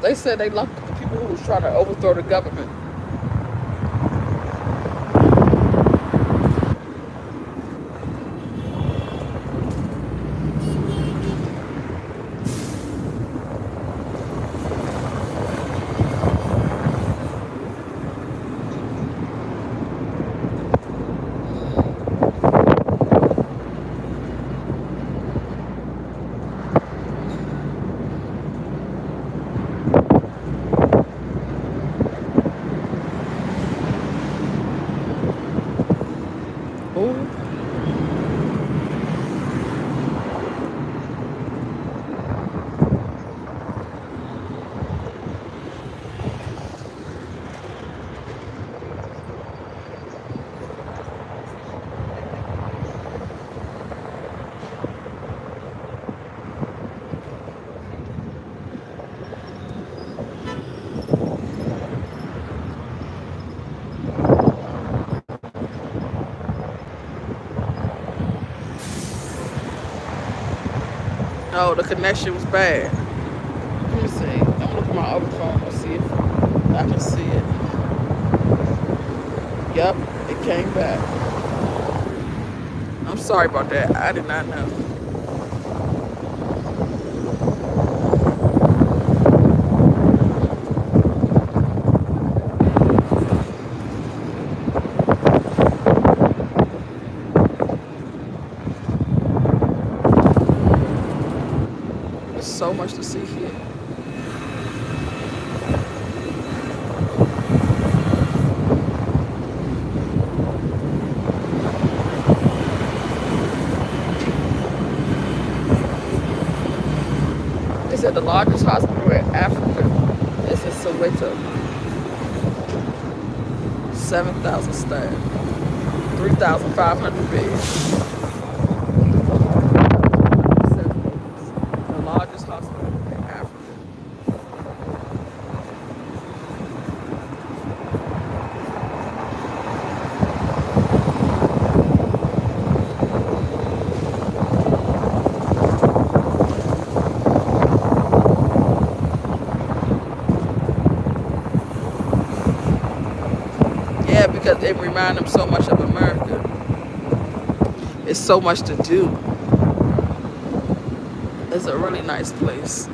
They said they locked up the people who was trying to overthrow the government. Ooh. Oh, the connection was bad. Let me see. I'm gonna look at my other phone and see if I can see it. Yep, it came back. I'm sorry about that. I did not know. There's so much to see here. They said the largest hospital in Africa is in Soweto. 7,000 staff, 3,500 beds. The largest hospital in Africa. Yeah, because it reminds them so much of America. It's so much to do. It's a really nice place.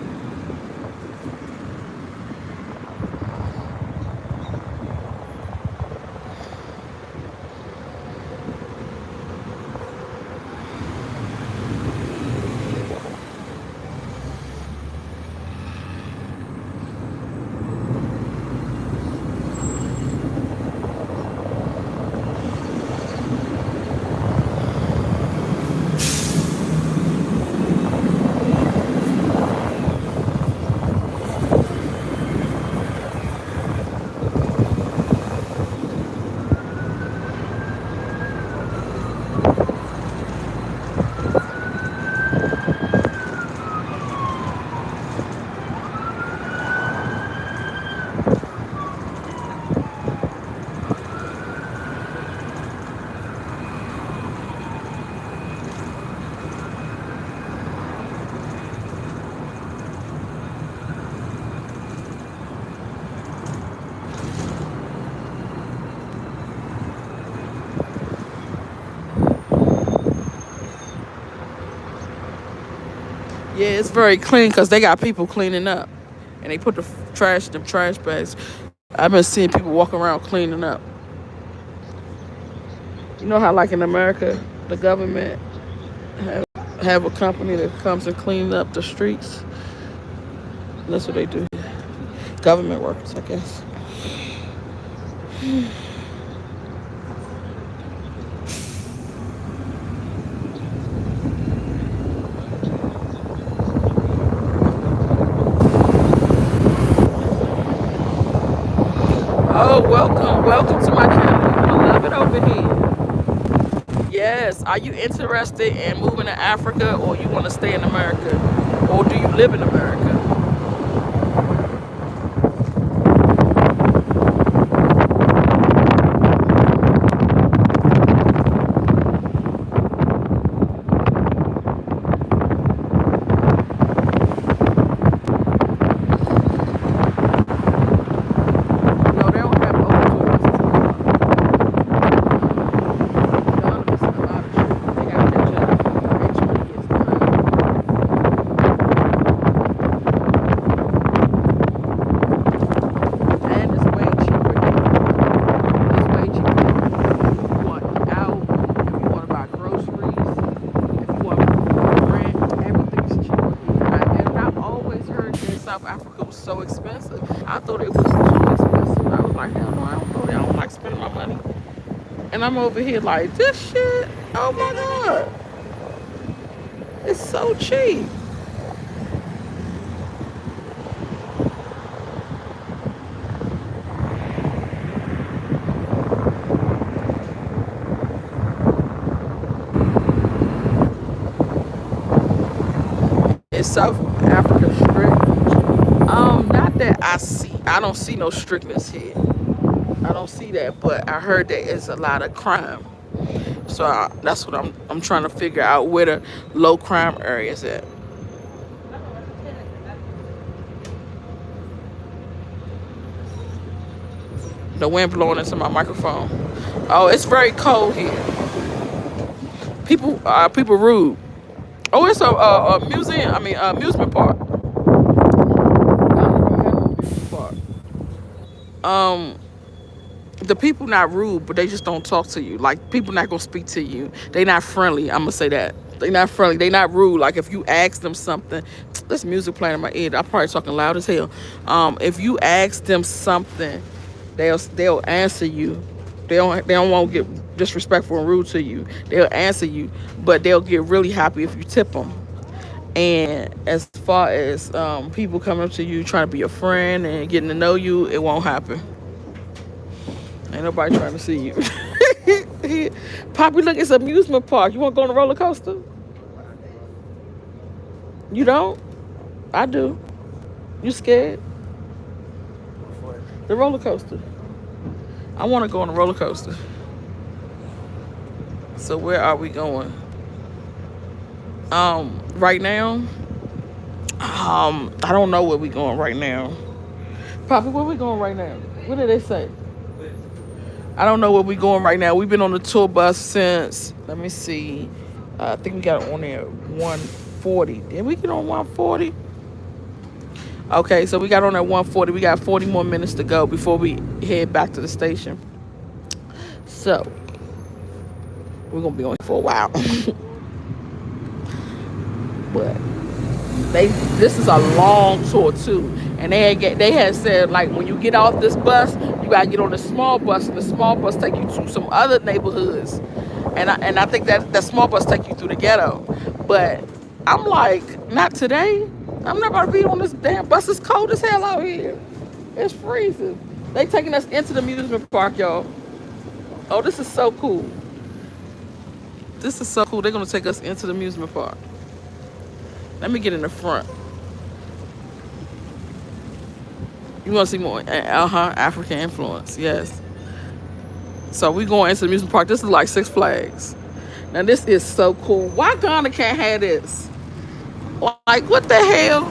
Yeah, it's very clean because they got people cleaning up, and they put the trash in them trash bags. I've been seeing people walk around cleaning up. You know how, like in America, the government have, have a company that comes and cleans up the streets. That's what they do. Government workers, I guess. Oh, welcome, welcome to my channel. I love it over here. Yes. Are you interested in moving to Africa, or you want to stay in America, or do you live in America? South Africa was so expensive. I thought it was too expensive. I was like, hell no, I don't go there. I don't like spending my money. And I'm over here like, this shit, oh my God, it's so cheap. Is South Africa strict? Not that I don't see no strictness here. I don't see that, but I heard there is a lot of crime. So that's what I'm trying to figure out where the low crime areas at. The wind blowing into my microphone. Oh, it's very cold here. People rude. Oh, it's a museum. I mean, amusement park. Amusement park. Um, the people not rude, but they just don't talk to you. Like people not gonna speak to you. They not friendly. I'm gonna say that. They not friendly. They not rude. Like if you ask them something, this music playing in my ear. I'm probably talking loud as hell. If you ask them something, they'll answer you. They don't want to get disrespectful and rude to you. They'll answer you, but they'll get really happy if you tip them. And as far as people coming up to you trying to be a friend and getting to know you, it won't happen. Ain't nobody trying to see you. Poppy, look, it's an amusement park. You want to go on a roller coaster? You don't? I do. You scared? The roller coaster. I want to go on a roller coaster. So where are we going? Right now, I don't know where we going right now. Poppy, where we going right now? What did they say? I don't know where we going right now. We've been on the tour bus since, let me see, I think we got on there at 140. Did we get on 140? Okay, so we got on at 140. We got 40 more minutes to go before we head back to the station. So, we're going to be on for a while. But this is a long tour too, and they had said like when you get off this bus, you gotta get on the small bus, and the small bus take you to some other neighborhoods, and I think that small bus take you through the ghetto. But I'm like, not today. I'm not about to be on this damn bus. It's cold as hell out here. It's freezing. They taking us into the amusement park, y'all. Oh, this is so cool. This is so cool. They're gonna take us into the amusement park. Let me get in the front. You want to see more? African influence. Yes. So we going into the amusement park. This is like Six Flags. Now this is so cool. Why Ghana can't have this? Like what the hell?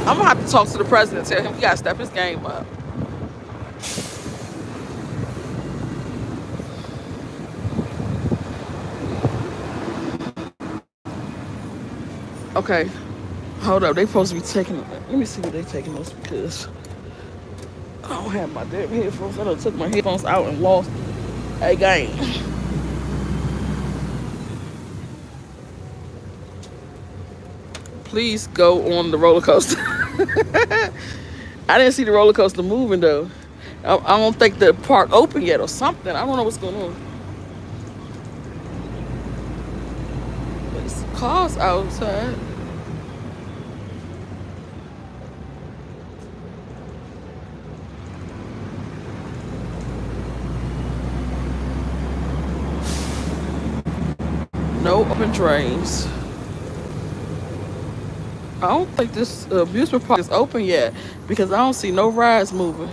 I'm gonna have to talk to the president. Tell him he gotta step his game up. Okay. Hold up, they supposed to be taking. Let me see what they taking us because I don't have my damn headphones. I done took my headphones out and lost a game. Please go on the roller coaster. I didn't see the roller coaster moving though. I don't think the park open yet or something. I don't know what's going on. There's cars outside. No open trains. I don't think this amusement park is open yet because I don't see no rides moving.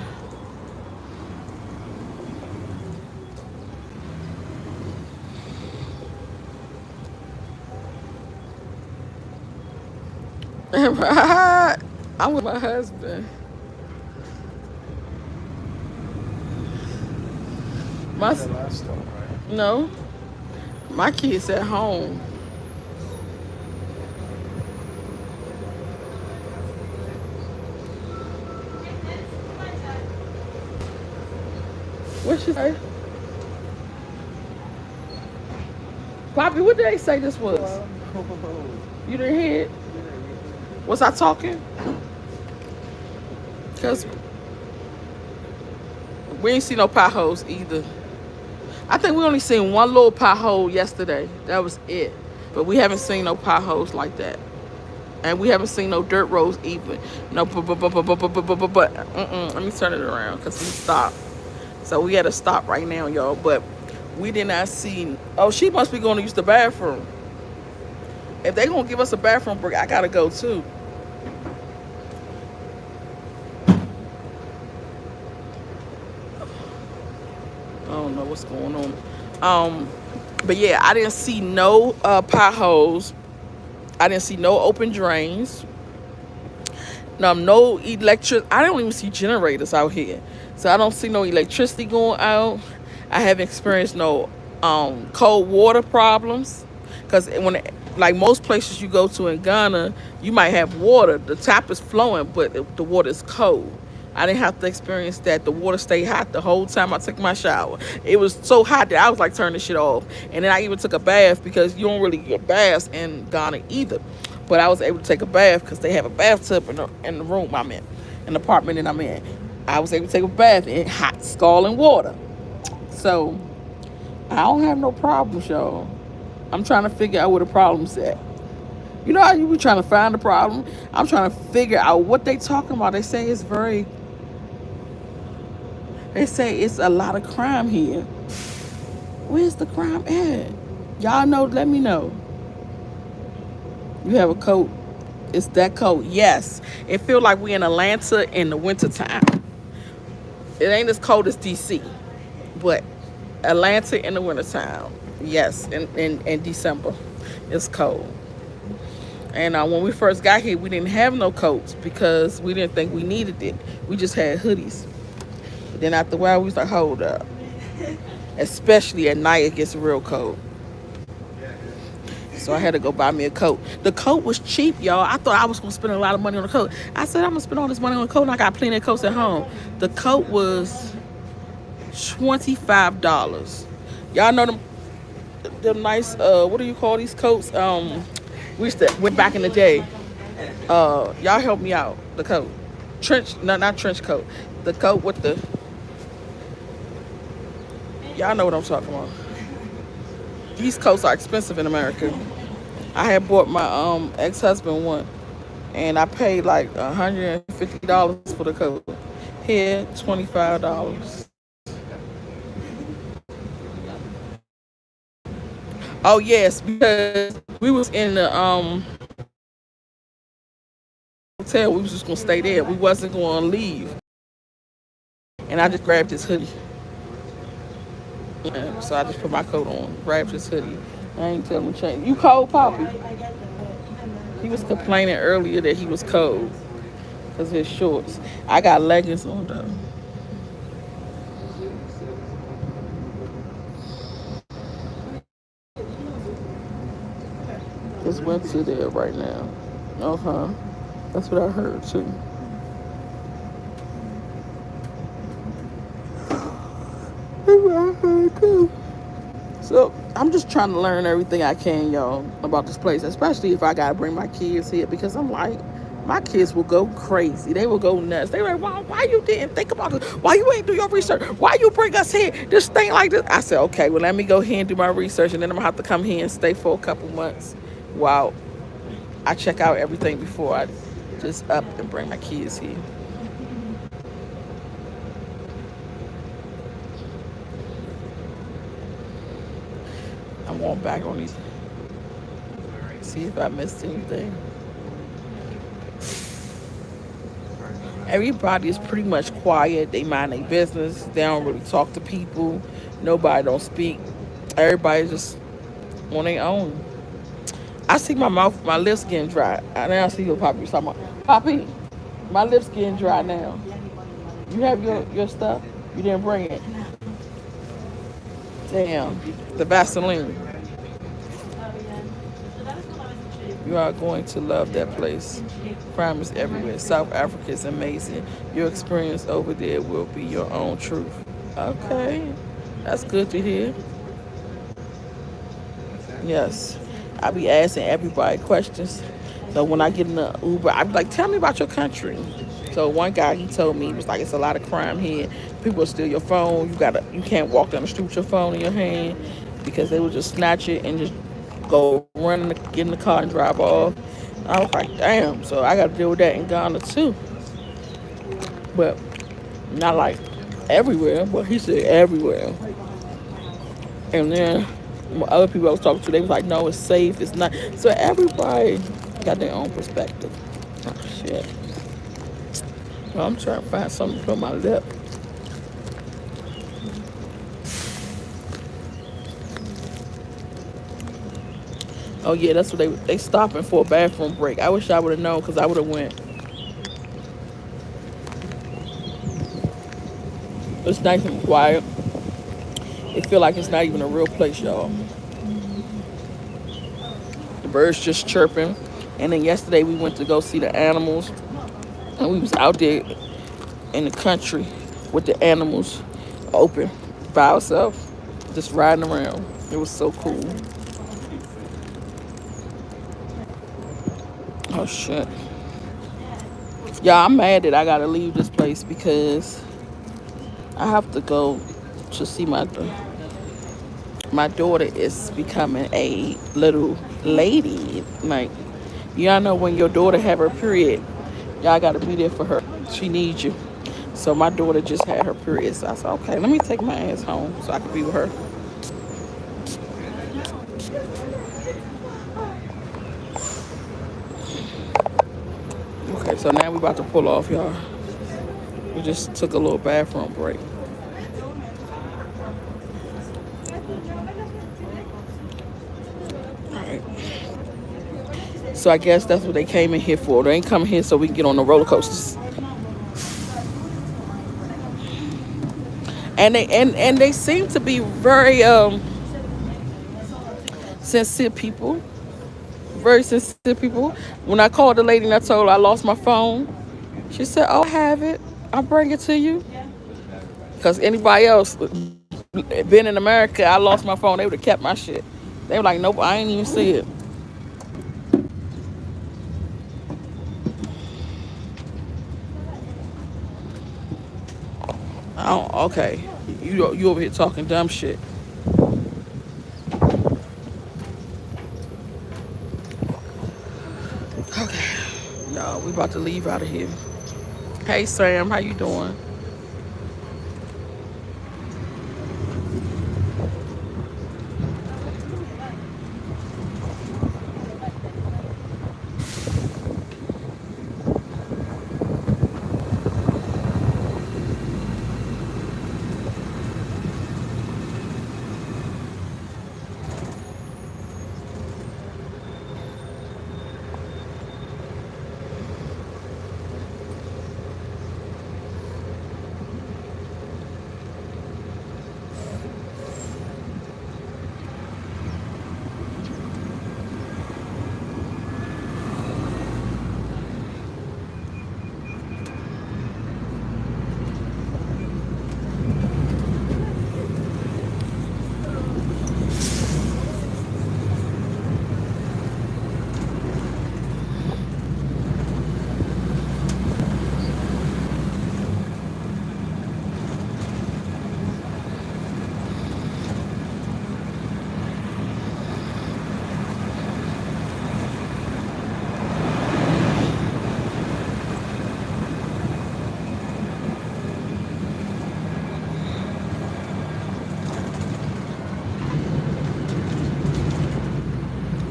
I'm with my husband. My no, my kids at home. What she say? Poppy, what did they say this was? You didn't hear it? Was I talking? Cause we ain't see no potholes either. I think we only seen one little pothole yesterday. That was it. But we haven't seen no potholes like that. And we haven't seen no dirt roads even. No, but let me turn it around because we stopped. So we had to stop right now, y'all. But we did not see. Oh, she must be going to use the bathroom. If they gonna give us a bathroom break, I gotta go too. I don't know what's going on. But yeah, I didn't see no potholes. I didn't see no open drains. No electric. I don't even see generators out here, so I don't see no electricity going out. I haven't experienced no cold water problems, because when like most places you go to in Ghana, you might have water. The tap is flowing, but the water is cold. I didn't have to experience that. The water stayed hot the whole time I took my shower. It was so hot that I was like, turn this shit off. And then I even took a bath, because you don't really get baths in Ghana either. But I was able to take a bath because they have a bathtub in the room I'm in the apartment that I'm in. I was able to take a bath in hot scalding water. So I don't have no problems, y'all. I'm trying to figure out where the problem's at. You know how you be trying to find the problem? I'm trying to figure out what they talking about. They say it's a lot of crime here. Where's the crime at? Y'all know, let me know. You have a coat. It's that cold. Yes. It feels like we in Atlanta in the wintertime. It ain't as cold as DC, but Atlanta in the wintertime. Yes, in December. It's cold. And when we first got here, we didn't have no coats because we didn't think we needed it. We just had hoodies. But then after a while, we was like, hold up. Especially at night, it gets real cold. So I had to go buy me a coat. The coat was cheap, y'all. I thought I was going to spend a lot of money on a coat. I said, I'm going to spend all this money on a coat, and I got plenty of coats at home. The coat was $25. Y'all know them nice, what do you call these coats? We used to, went back in the day. Y'all help me out. The coat. Trench, no, not trench coat. The coat with the, y'all know what I'm talking about. These coats are expensive in America. I had bought my ex-husband one, and I paid like $150 for the coat. Here, $25. Oh yes, because we was in the hotel. We was just gonna stay there. We wasn't gonna leave. And I just grabbed this hoodie. Yeah, so I just put my coat on, grabbed this hoodie. I ain't telling him to change. You cold, Poppy? He was complaining earlier that he was cold because of his shorts. I got leggings on though. Just went to there right now. Uh-huh. That's what I heard too. That's what I heard too. So I'm just trying to learn everything I can, y'all, about this place, especially if I gotta bring my kids here, because I'm like, my kids will go crazy. They will go nuts. They were like, why you didn't think about this? Why you ain't do your research? Why you bring us here? This thing like this. I said, okay, well, let me go here and do my research, and then I'm gonna have to come here and stay for a couple months while I check out everything before I just up and bring my kids here. I'm going back on these, see if I missed anything. Everybody is pretty much quiet. They mind their business. They don't really talk to people. Nobody don't speak. Everybody just on their own. I see my lips getting dry. And now I see what Poppy was talking about. Poppy, my lips getting dry now. You have your stuff? You didn't bring it. Damn. The Vaseline. You are going to love that place. Crime is everywhere. South Africa is amazing. Your experience over there will be your own truth. Okay. That's good to hear. Yes. I be asking everybody questions. So when I get in the Uber, I be like, tell me about your country. So one guy, he told me, he was like, it's a lot of crime here. People will steal your phone. You can't walk down the street with your phone in your hand because they will just snatch it and just go run get in the car and drive off. I was like, damn. So I got to deal with that in Ghana too, but not like everywhere. But he said everywhere. And then other people I was talking to, they was like, no, it's safe. It's not. So everybody got their own perspective. Oh shit. Well, I'm trying to find something to put on my lip. Oh yeah, that's what they stopping for a bathroom break. I wish I would have known because I would have went. It's nice and quiet. It feel like it's not even a real place, y'all. The birds just chirping. And then yesterday we went to go see the animals, and we was out there in the country with the animals open by ourselves, just riding around. It was so cool. Oh shit. Yeah, I'm mad that I gotta leave this place because I have to go to see my daughter is becoming a little lady. Like, y'all know when your daughter have her period, y'all gotta be there for her. She needs you. So my daughter just had her period. So I said, okay, let me take my ass home so I can be with her. Okay, so now we about to pull off, y'all. We just took a little bathroom break. All right. So I guess that's what they came in here for. They ain't coming here so we can get on the roller coasters. And they seem to be very sincere people. Very sincere people. When I called the lady and I told her I lost my phone, she said, "Oh, I have it. I'll bring it to you." Because anybody else been in America, I lost my phone. They would have kept my shit. They were like, "Nope, I ain't even see it." I don't. Okay, you over here talking dumb shit. Okay, y'all, we about to leave out of here. Hey Sam, how you doing?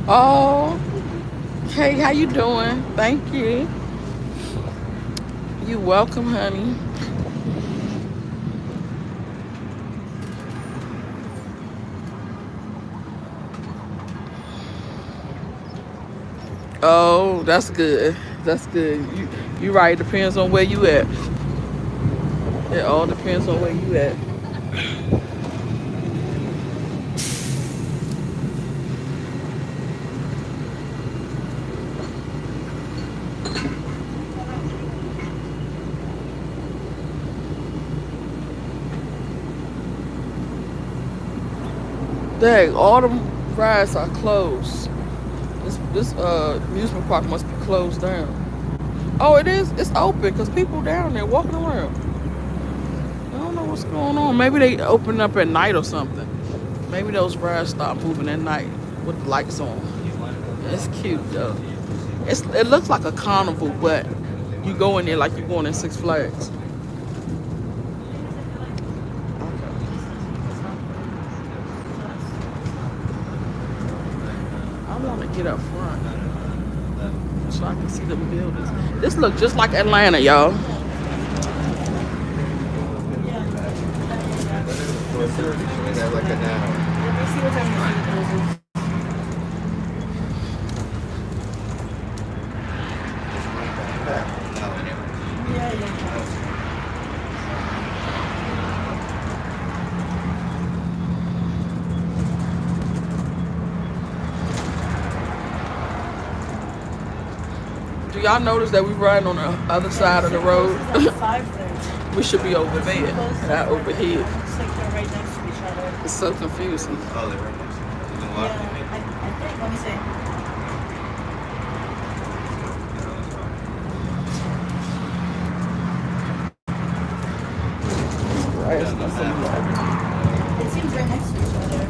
Oh, hey, how you doing? Thank you. You welcome, honey. Oh, that's good. That's good. You right. Depends on where you at. It all depends on where you at. Dang, all them rides are closed. This amusement park must be closed down. Oh, it is. It's open because people down there walking around. I don't know what's going on. Maybe they open up at night or something. Maybe those rides start moving at night with the lights on. It's cute though. It looks like a carnival, but you go in there like you're going in Six Flags. I want to get up front so I can see the buildings. This look just like Atlanta, y'all. Do y'all notice that we riding on the other side of the road? We should be over there, not over here. Looks like they're right next to each other. It's so confusing. Oh, they're right next to each other. You can walk Yeah, in it. I think. Let me see. Right, it's not so bad. It seems right next to each other.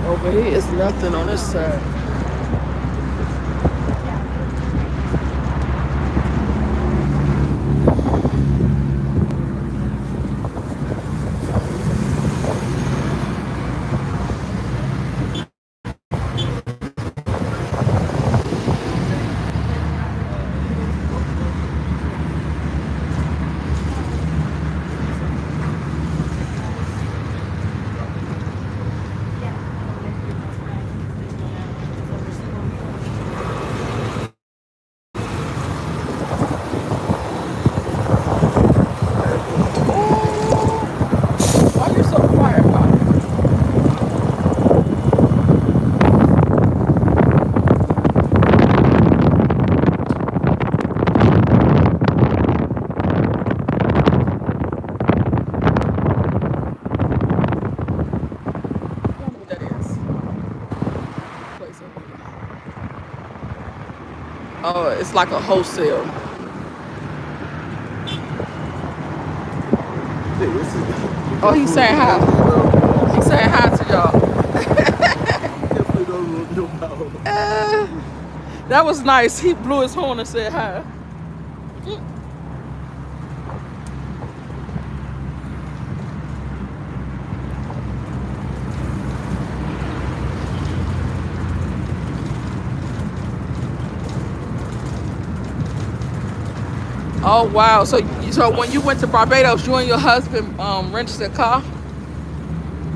Over here is nothing on this side. Why you so quiet, Pop? I wonder what that is. Place over here. Oh, it's like a wholesale. Oh, he's saying hi. He's saying hi to y'all. That was nice. He blew his horn and said hi. Oh wow! So when you went to Barbados, you and your husband rented a car.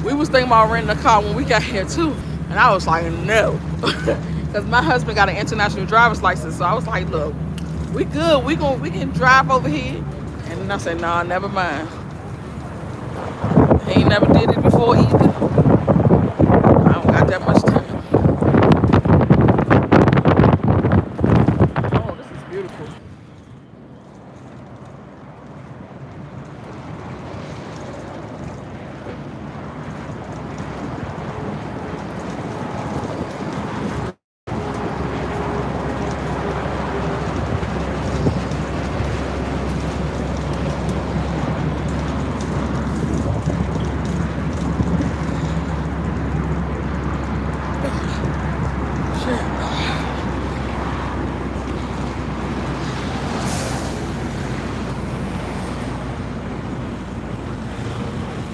We was thinking about renting a car when we got here too, and I was like, no, because my husband got an international driver's license. So I was like, look, we good. We can drive over here. And then I said, nah, never mind. He ain't never did it before either. I don't got that much time. Oh, this is beautiful.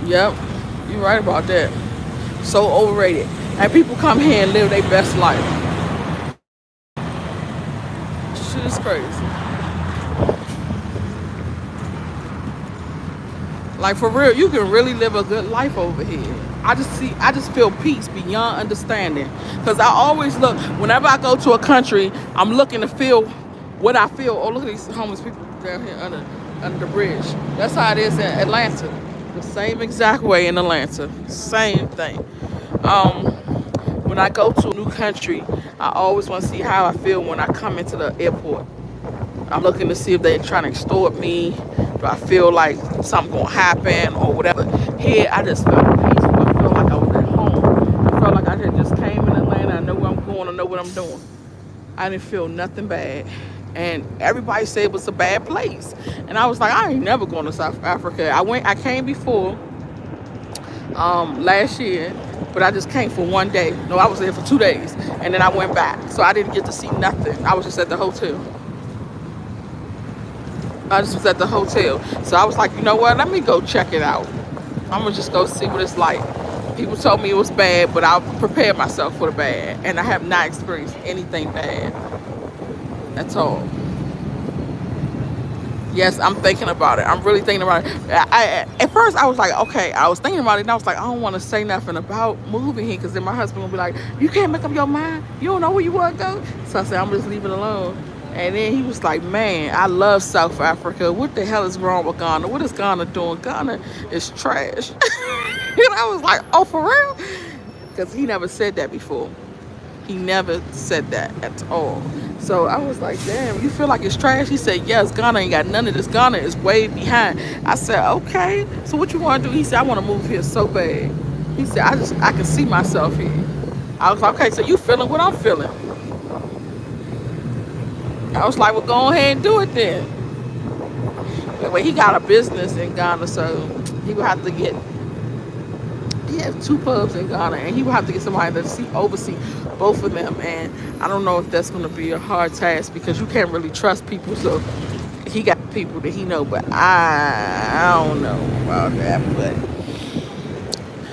Yep, you're right about that. So overrated. And people come here and live their best life. Shit is crazy. Like for real, you can really live a good life over here. I just feel peace beyond understanding. Cause I always look, whenever I go to a country, I'm looking to feel what I feel. Oh, look at these homeless people down here under the bridge. That's how it is in Atlanta. The same exact way in Atlanta. Same thing. Um, when I go to a new country, I always want to see how I feel when I come into the airport. I'm looking to see if they're trying to extort me. Do I feel like something gonna happen or whatever? Here, I just felt peaceful. I felt like I was at home. I felt like I had just came in Atlanta. I know where I'm going. I know what I'm doing. I didn't feel nothing bad. And everybody said it was a bad place. And I was like, I ain't never going to South Africa. I came before last year, but I just came for one day. No, I was there for 2 days. And then I went back. So I didn't get to see nothing. I was just at the hotel. I just was at the hotel. So I was like, you know what? Let me go check it out. I'm going to just go see what it's like. People told me it was bad, but I'll prepare myself for the bad. And I have not experienced anything bad at all. Yes, I'm thinking about it. I'm really thinking about it. At first, I was like, okay. I was thinking about it, and I was like, I don't want to say nothing about moving here, because then my husband will be like, you can't make up your mind. You don't know where you want to go. So I said, I'm just leaving it alone. And then he was like, man, I love South Africa. What the hell is wrong with Ghana? What is Ghana doing? Ghana is trash. And I was like, oh, for real? Because he never said that before. He never said that at all. So I was like, damn, you feel like it's trash? He said, yes, Ghana ain't got none of this. Ghana is way behind. I said, okay, so what you want to do? He said, I want to move here so bad. He said, I can see myself here. I was like, okay, so you feeling what I'm feeling? I was like, well, go ahead and do it then. But he got a business in Ghana, so he would have to get, he has 2 pubs in Ghana, and he would have to get somebody to oversee both of them. And I don't know if that's going to be a hard task, because you can't really trust people. So he got people that he know, but I don't know about that. But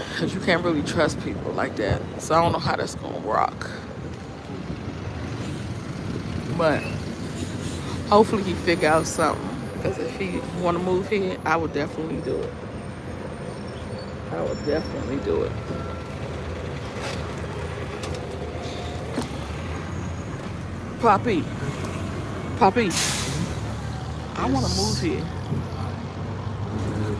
because you can't really trust people like that, so I don't know how that's going to rock. But hopefully he figure out something, because if he want to move here, I would definitely do it. I would definitely do it. Poppy, I want to move here.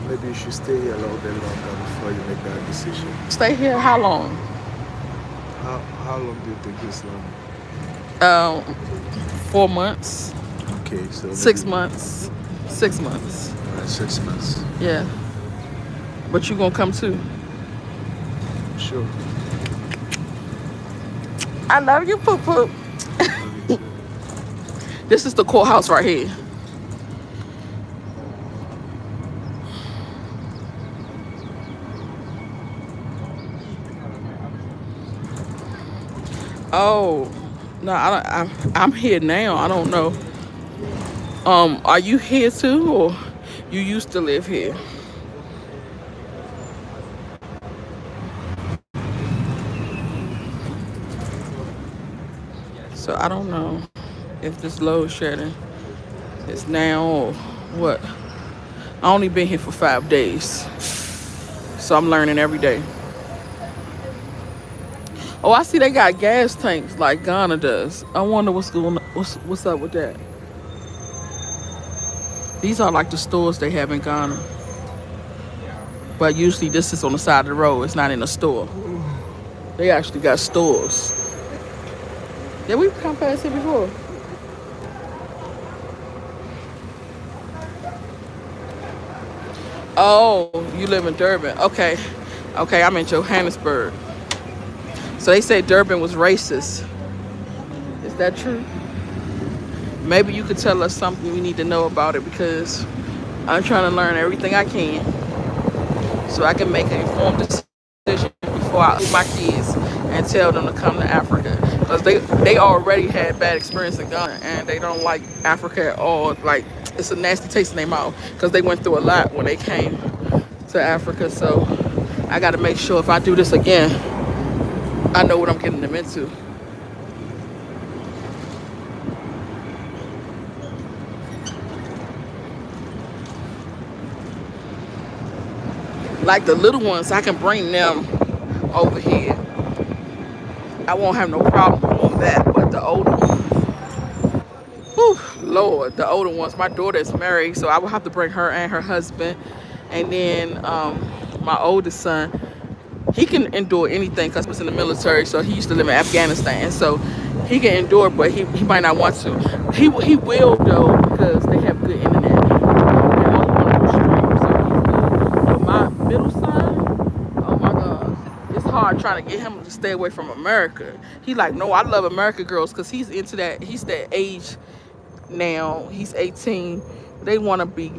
Maybe you should stay here a little bit longer before you make that decision. Stay here how long? How long do you think it's long? 4 months. Okay, so 6 months. 6 months. 6 months. Yeah. But you gonna come too? Sure. I love you, Poop Poop. This is the courthouse right here. Oh, no, I'm here now. I don't know. Are you here too, or you used to live here? So I don't know if this load shedding is now or what. I only been here for 5 days, so I'm learning every day. Oh, I see they got gas tanks like Ghana does. I wonder what's going on. What's up with that? These are like the stores they have in Ghana, but usually this is on the side of the road. It's not in a store. They actually got stores. Yeah, we've come past here before. Oh, you live in Durban. Okay, I'm in Johannesburg. So they say Durban was racist. Is that true? Maybe you could tell us something we need to know about it, because I'm trying to learn everything I can so I can make an informed decision before I leave my kids and tell them to come to Africa. Because they already had bad experience in Ghana, and they don't like Africa at all. Like, it's a nasty taste in their mouth, because they went through a lot when they came to Africa. So I got to make sure if I do this again, I know what I'm getting them into. Like the little ones, I can bring them over here. I won't have no problem with that, but the older ones. Whew. Whew, Lord, the older ones. My daughter is married, so I will have to bring her and her husband. And then my oldest son, he can endure anything because he was in the military. So he used to live in Afghanistan. So he can endure, but he might not want to. He will though because they have good internet. And all he wants to stream, so he's good. But my middle son, oh my God, it's hard trying to get him to stay away from America. He like, no, I love American girls because he's into that. He's that age now. He's 18. They want to be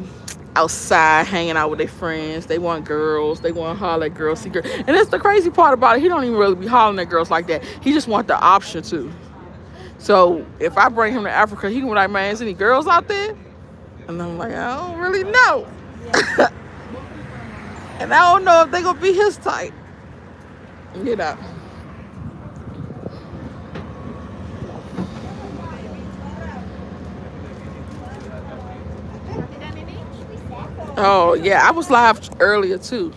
outside hanging out with their friends. They want girls. They want to holler at girls, see girls. And that's the crazy part about it. He don't even really be hollering at girls like that. He just want the option to. So if I bring him to Africa, he can be like, man, is any girls out there? And I'm like, I don't really know. And I don't know if they gonna be his type. You know. Oh yeah, I was live earlier too.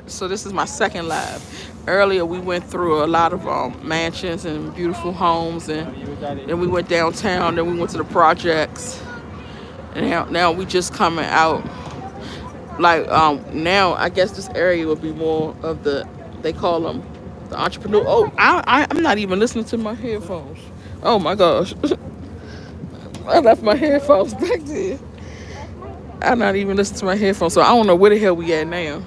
So this is my second live. Earlier we went through a lot of mansions and beautiful homes, and then we went downtown. Then we went to the projects, and now we just coming out. Like now, I guess this area will be more of the, they call them the entrepreneur. Oh, I'm not even listening to my headphones. Oh my gosh, I left my headphones back there. I'm not even listening to my headphones, so I don't know where the hell we at now.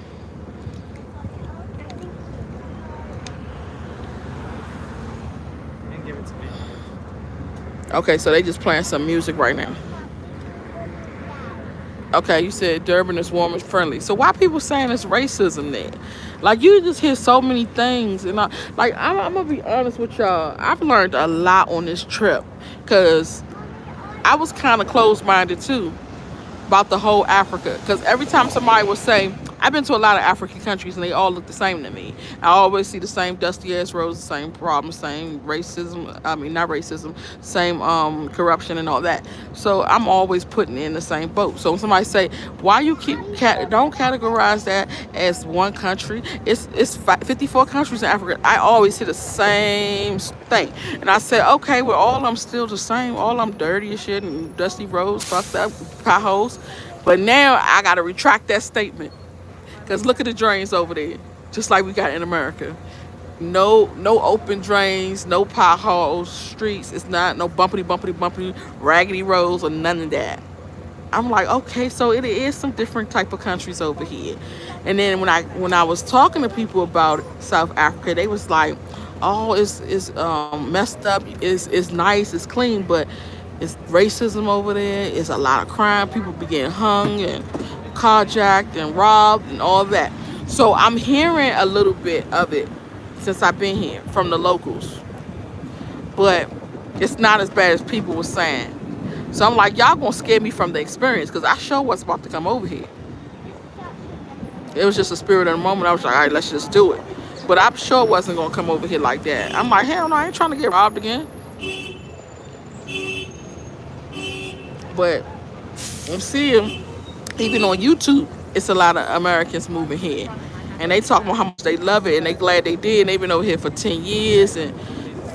And give it to me. Okay, so they just playing some music right now. Okay, you said Durban is warm and friendly. So why people saying it's racism then? Like you just hear so many things, and I'm gonna be honest with y'all. I've learned a lot on this trip, cause I was kind of closed minded too about the whole Africa. Because every time somebody would say, I've been to a lot of African countries and they all look the same to me. I always see the same dusty ass roads, the same problems, same racism. I mean, not racism, same corruption and all that. So I'm always putting in the same boat. So when somebody say, why you keep, don't categorize that as one country. It's 54 countries in Africa. I always hear the same thing. And I said, okay, well, all of them still the same. All of them dirty as shit and dusty roads, fucked up, potholes. But now I got to retract that statement. Because look at the drains over there, just like we got in America. No open drains, no potholes, streets. It's not no bumpity, raggedy roads or none of that. I'm like, okay, so it is some different type of countries over here. And then when I was talking to people about South Africa, they was like, oh, it's messed up, it's nice, it's clean, but it's racism over there. It's a lot of crime. People be getting hung and carjacked and robbed and all that. So I'm hearing a little bit of it since I've been here from the locals, but it's not as bad as people were saying. So I'm like, y'all gonna scare me from the experience, because I sure was about to come over here. It was just a spirit of the moment. I was like, all right, let's just do it. But I'm sure wasn't gonna come over here like that. I'm like, hell no, I ain't trying to get robbed again. But I'm seeing, even on YouTube, it's a lot of Americans moving here. And they talk about how much they love it and they glad they did. And they've been over here for 10 years and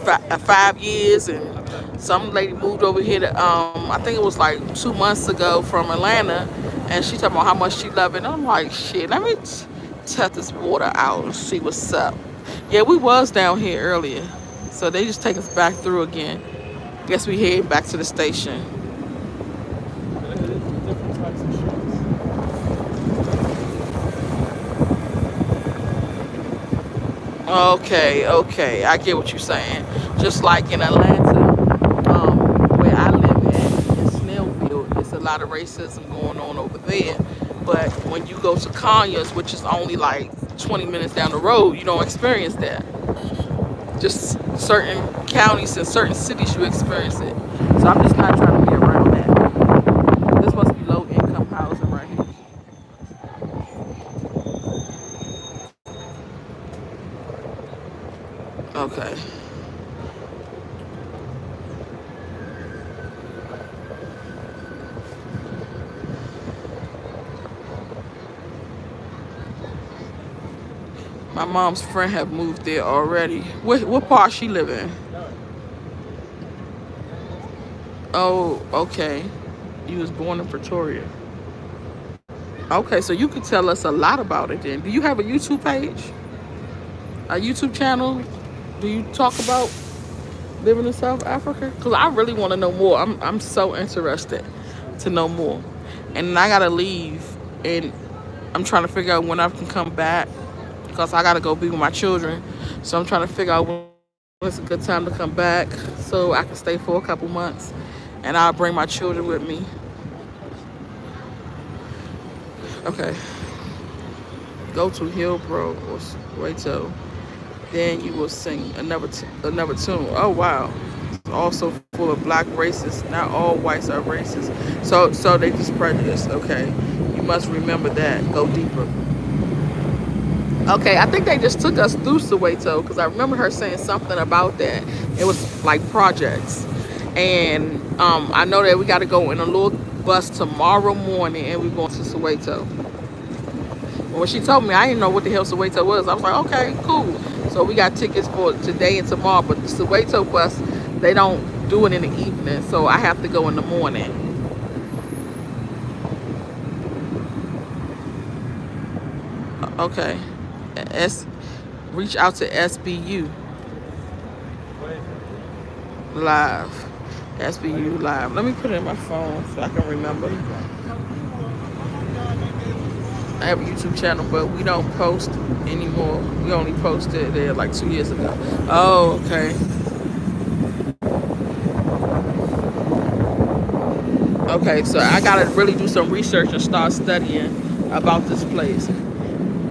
5 years. And some lady moved over here to, I think it was like 2 months ago from Atlanta. And she talking about how much she loved it. And I'm like, shit, let me test this water out and see what's up. Yeah, we was down here earlier. So they just take us back through again. Guess we head back to the station. Different types of shows. Okay, I get what you're saying. Just like in Atlanta, where I live at, in Snellville, it's a lot of racism going on over there. But when you go to Conyers, which is only like 20 minutes down the road, you don't experience that. Just certain counties and certain cities, you experience it. So I'm just not trying to be around that. This must be low income housing right here. Okay. My mom's friend have moved there already. What part she live in? Oh, okay. You was born in Pretoria. Okay, so you could tell us a lot about it then. Do you have a YouTube page? A YouTube channel? Do you talk about living in South Africa? Because I really want to know more. I'm so interested to know more. And I gotta leave, and I'm trying to figure out when I can come back because I gotta go be with my children. So I'm trying to figure out when it's a good time to come back so I can stay for a couple months, and I'll bring my children with me. Okay, go to Hillbro or Soweto. Then you will sing another tune. Oh wow. It's also full of black racists. Not all whites are racist. So they just prejudiced. Okay. You must remember that. Go deeper. Okay, I think they just took us through Soweto because I remember her saying something about that. It was like projects. And I know that we got to go in a little bus tomorrow morning and we're going to Soweto. When she told me, I didn't know what the hell Soweto was. I was like, okay, cool. So we got tickets for today and tomorrow, but the Soweto bus, they don't do it in the evening, so I have to go in the morning. Okay. Reach out to SBU Live. SBU Live. Let me put it in my phone so I can remember. I have a YouTube channel, but we don't post anymore. We only posted there like 2 years ago. Oh, okay. Okay, so I gotta really do some research and start studying about this place.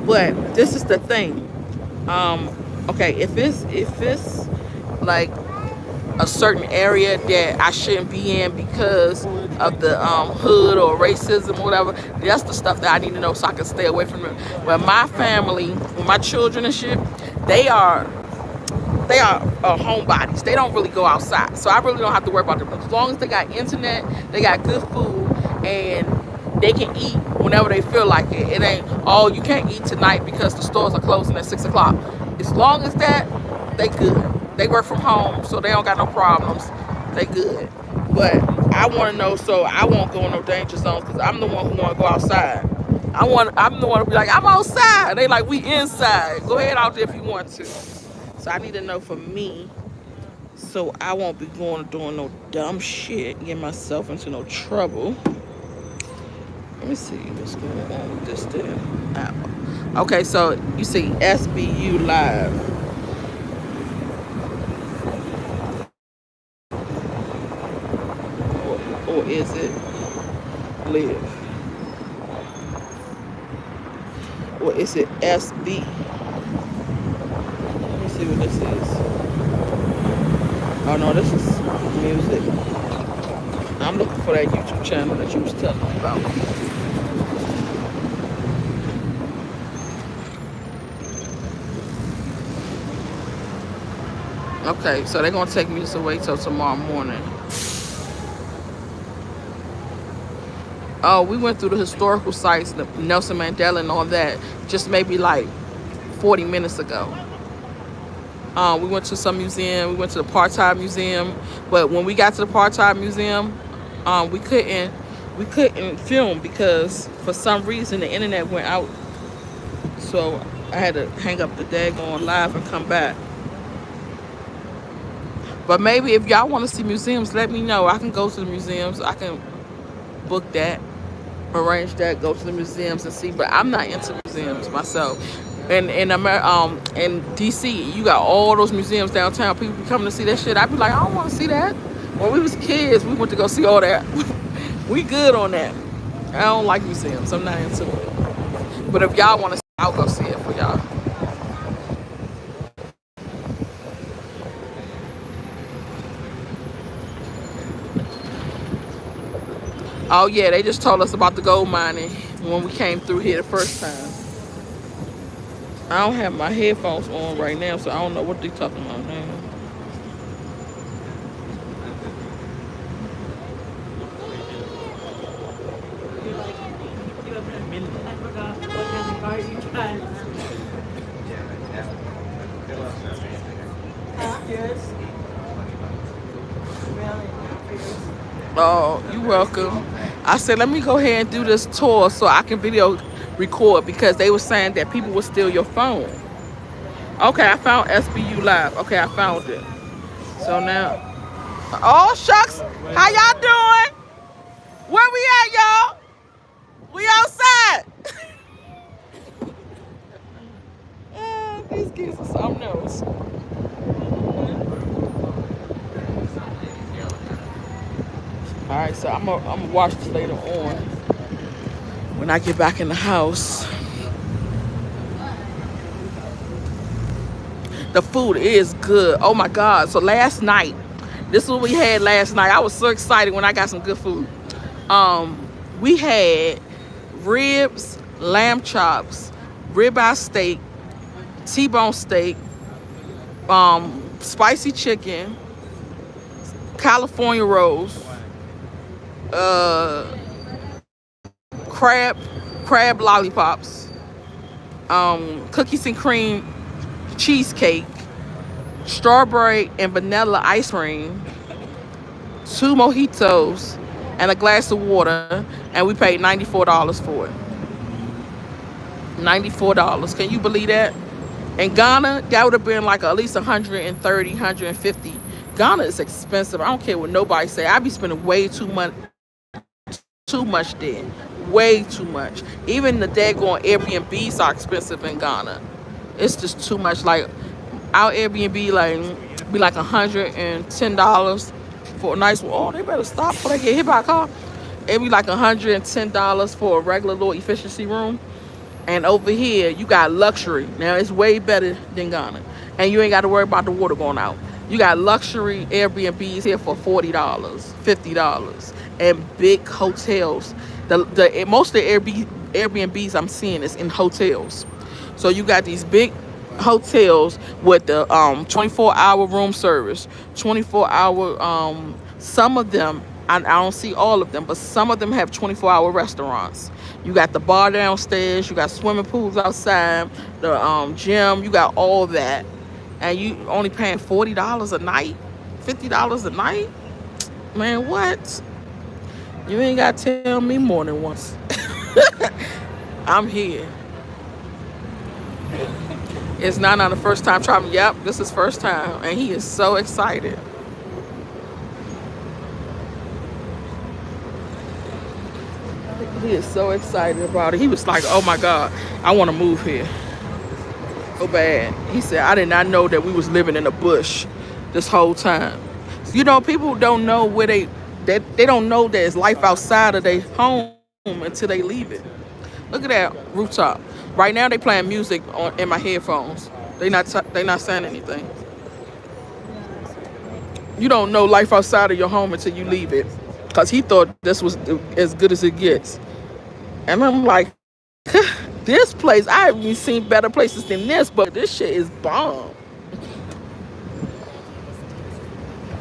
But this is the thing. Okay, if it's like a certain area that I shouldn't be in because of the hood or racism or whatever, that's the stuff that I need to know so I can stay away from it. But my family, with my children and shit, they are homebodies. They don't really go outside, so I really don't have to worry about them. As long as they got internet, they got good food, and they can eat whenever they feel like it. It ain't, oh, you can't eat tonight because the stores are closing at 6 o'clock. As long as that, they good. They work from home, so they don't got no problems. They good. But I want to know so I won't go in no danger zones because I'm the one who want to go outside. I'm the one to be like, I'm outside. They like, we inside. Go ahead out there if you want to. So I need to know for me so I won't be going doing no dumb shit, get myself into no trouble. Let me see what's going on with this thing. Okay, so you see SBU Live. Or is it Live? Or is it SB? Let me see what this is. Oh no, this is music. I'm looking for that YouTube channel that you was telling me about. Okay, so they're gonna take me away till tomorrow morning. Oh, we went through the historical sites, the Nelson Mandela and all that, just maybe like 40 minutes ago. We went to some museum. We went to the Apartheid Museum, but when we got to the Apartheid Museum, we couldn't film because for some reason the internet went out. So I had to hang up the daggone live and come back. But maybe if y'all want to see museums, let me know. I can go to the museums. I can book that, arrange that, go to the museums and see. But I'm not into museums myself. And in DC, you got all those museums downtown. People be coming to see that shit. I be like, I don't want to see that. When we was kids, we went to go see all that. We good on that. I don't like museums. I'm not into it. But if y'all want to see it, I'll go see it for y'all. Oh yeah, they just told us about the gold mining when we came through here the first time. I don't have my headphones on right now, so I don't know what they're talking about now. I forgot what kind of car you drive. Huh? Yours? Really? Not for yours? Oh, you welcome. I said, let me go ahead and do this tour so I can video record because they were saying that people would steal your phone. Okay, I found SBU Live. Okay, I found it. So now, oh shucks, how y'all doing? Where we at, y'all? We outside. These kids are something else. All right, so I'm gonna watch this later on when I get back in the house. The food is good. Oh my God. So last night, this is what we had last night. I was so excited when I got some good food. We had ribs, lamb chops, ribeye steak, T-bone steak, spicy chicken, California rolls, uh, crab lollipops, cookies and cream cheesecake, strawberry and vanilla ice cream, 2 mojitos, and a glass of water, and we paid $94 for it. $94. Can you believe that? In Ghana, that would have been like at least 130, 150. Ghana is expensive. I don't care what nobody say. I be spending way too much there. Way too much. Even the daggone Airbnbs are expensive in Ghana. It's just too much. Like our Airbnb be like $110 for a nice. Oh, they better stop before they get hit by a car. It'd be like $110 for a regular little efficiency room. And over here, you got luxury. Now, it's way better than Ghana. And you ain't got to worry about the water going out. You got luxury Airbnbs here for $40, $50. And big hotels. Most of the Airbnbs I'm seeing is in hotels. So you got these big hotels with the 24-hour room service, 24-hour. Some of them, I don't see all of them, but some of them have 24-hour restaurants. You got the bar downstairs, you got swimming pools outside, the gym, you got all that, and you only paying $40 a night, $50 a night. Man, what? You ain't got to tell me more than once. I'm here. It's not the first time traveling. Yep, this is first time, and he is so excited. He is so excited about it. He was like, oh my God, I want to move here so bad. He said, I did not know that we was living in a bush this whole time. You know, people don't know where they don't know there's life outside of their home until they leave it. Look at that rooftop. Right now they playing music in my headphones. They not saying anything. You don't know life outside of your home until you leave it. Because he thought this was as good as it gets. And I'm like, this place, I haven't seen better places than this, but this shit is bomb.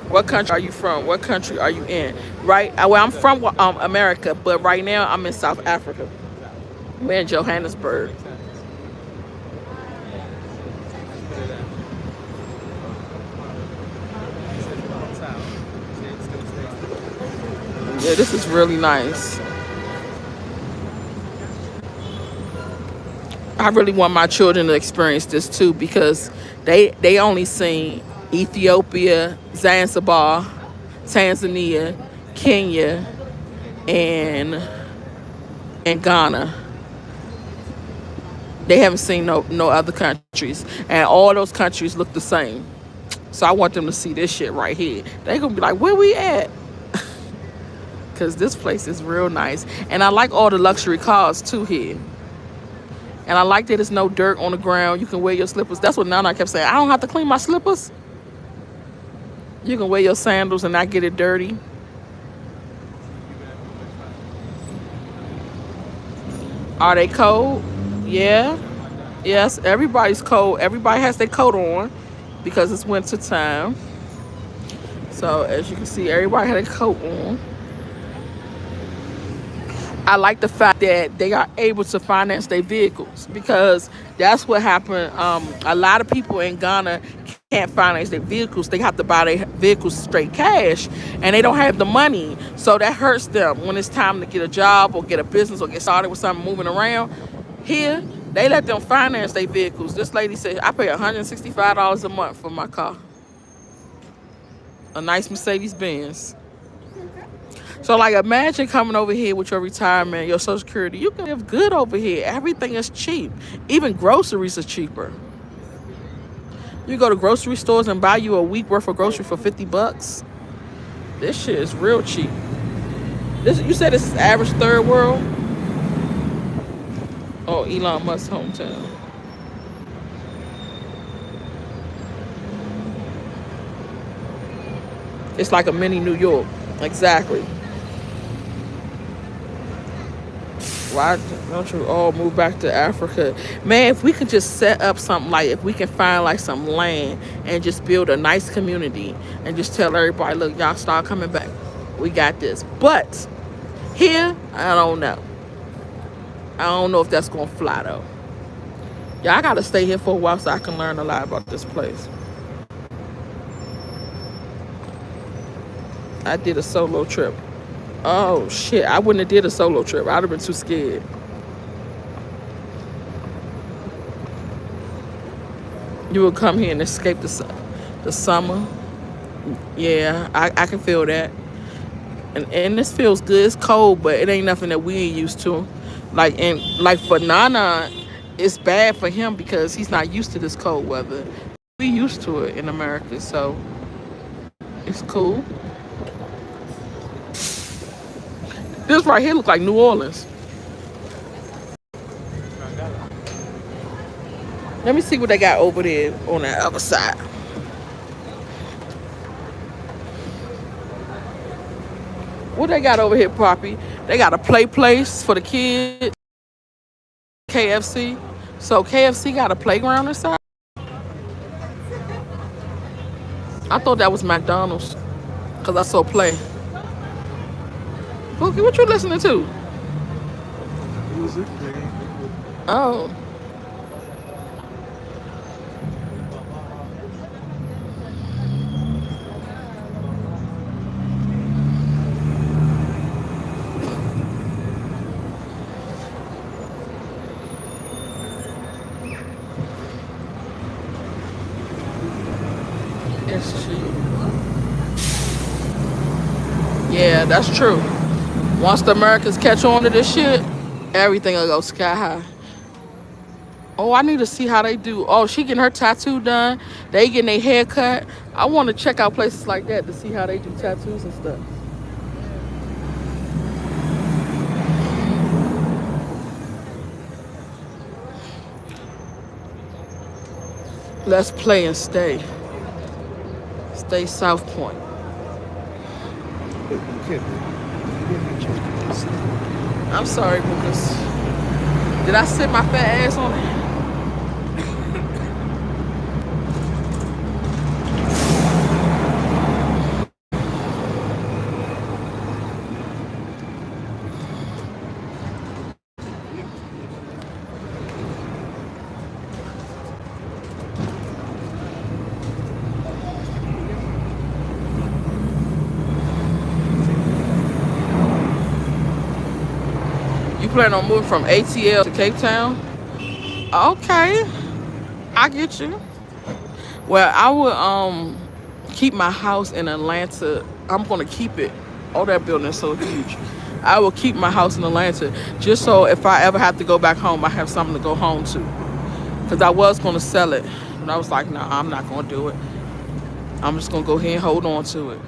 What country are you from? What country are you in? Right? Well, I'm from America, but right now I'm in South Africa. We're in Johannesburg. Yeah, this is really nice. I really want my children to experience this too because they only seen Ethiopia, Zanzibar, Tanzania, Kenya, and Ghana. They haven't seen no other countries, and all those countries look the same. So I want them to see this shit right here. They gonna be like, where we at? Because this place is real nice, and I like all the luxury cars too here. And I like that there's no dirt on the ground. You can wear your slippers. That's what Nana kept saying. I don't have to clean my slippers. You can wear your sandals and not get it dirty. Are they cold? Yeah. Yes, everybody's cold. Everybody has their coat on because it's winter time. So as you can see, everybody had a coat on. I like the fact that they are able to finance their vehicles because that's what happened. A lot of people in Ghana can't finance their vehicles. They have to buy their vehicles straight cash, and they don't have the money. So that hurts them when it's time to get a job or get a business or get started with something moving around. Here, they let them finance their vehicles. This lady said, I pay $165 a month for my car. A nice Mercedes Benz. So, like, imagine coming over here with your retirement, your Social Security. You can live good over here. Everything is cheap. Even groceries are cheaper. You go to grocery stores and buy you a week worth of groceries for $50. This shit is real cheap. You said this is average third world? Oh, Elon Musk's hometown. It's like a mini New York. Exactly. Why don't you all move back to Africa? Man, if we could just set up something, like if we can find like some land and just build a nice community and just tell everybody, look, y'all start coming back. We got this. But here, I don't know. I don't know if that's going to fly though. Yeah, I got to stay here for a while so I can learn a lot about this place. I did a solo trip. Oh shit, I wouldn't have did a solo trip. I'd have been too scared. You would come here and escape the summer. Yeah, I can feel that. And this feels good. It's cold, but it ain't nothing that we ain't used to. Like for Nana, it's bad for him because he's not used to this cold weather. We used to it in America, so it's cool. This right here look like New Orleans. Let me see what they got over there on that other side. What they got over here, Poppy? They got a play place for the kids. KFC. So KFC got a playground inside? I thought that was McDonald's. Because I saw play. Bookie, what you listening to? Music. Oh. It's cheap. Yeah, that's true. Once the Americans catch on to this shit, everything will go sky high. Oh, I need to see how they do. Oh, she getting her tattoo done. They getting their hair cut. I want to check out places like that to see how they do tattoos and stuff. Let's play and stay. Stay South Point. I'm sorry, Lucas. Did I sit my fat ass on it? You plan on moving from ATL to Cape Town? Okay, I get you. Well, I would keep my house in Atlanta. I'm gonna keep it. Oh, that building is so huge. I will keep my house in Atlanta just so if I ever have to go back home, I have something to go home to. Cause I was gonna sell it, but I was like, nah, I'm not gonna do it. I'm just gonna go ahead and hold on to it.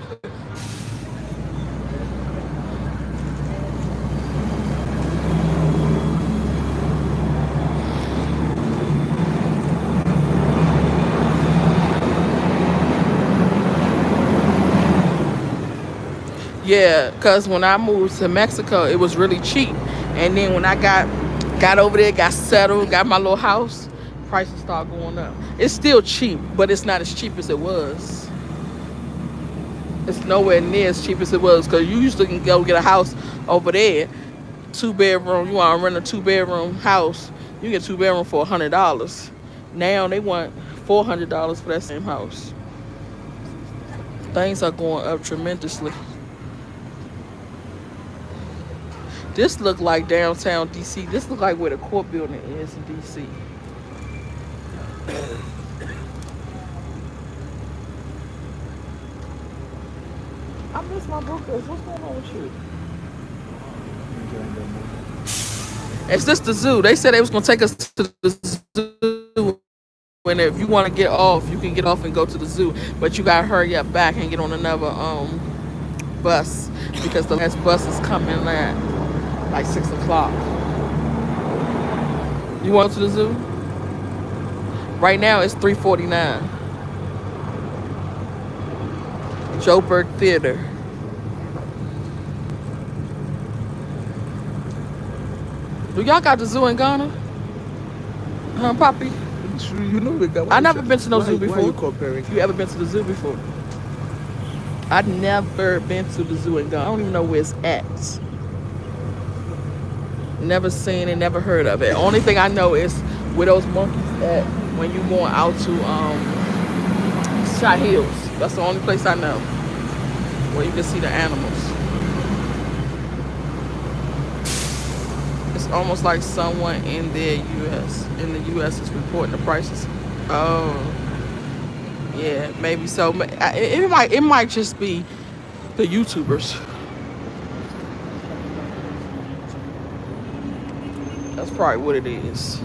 Yeah, because when I moved to Mexico, it was really cheap. And then when I got over there, got settled, got my little house, prices start going up. It's still cheap, but it's not as cheap as it was. It's nowhere near as cheap as it was because you usually can go get a house over there, 2-bedroom. You want to rent a 2-bedroom house, you get 2-bedroom for $100. Now they want $400 for that same house. Things are going up tremendously. This look like downtown DC. This look like where the court building is in DC. I miss my brothers. What's going on with you? It's just the zoo. They said they was gonna take us to the zoo. And if you want to get off, you can get off and go to the zoo. But you gotta hurry up back and get on another bus because the last bus is coming at like 6 o'clock. You want to the zoo? Right now it's 3:49. Joburg Theater. Do y'all got the zoo in Ghana? Huh, Poppy? You know we got. I never been to no zoo before. Why are you comparing? You ever been to the zoo before? I've never been to the zoo in Ghana. I don't even know where it's at. Never seen it, never heard of it. Only thing I know is where those monkeys at when you going out to Shot Hills. That's the only place I know where you can see the animals. It's almost like someone in the US is reporting the prices. Oh, yeah, maybe so. It might just be the YouTubers. That's probably what it is.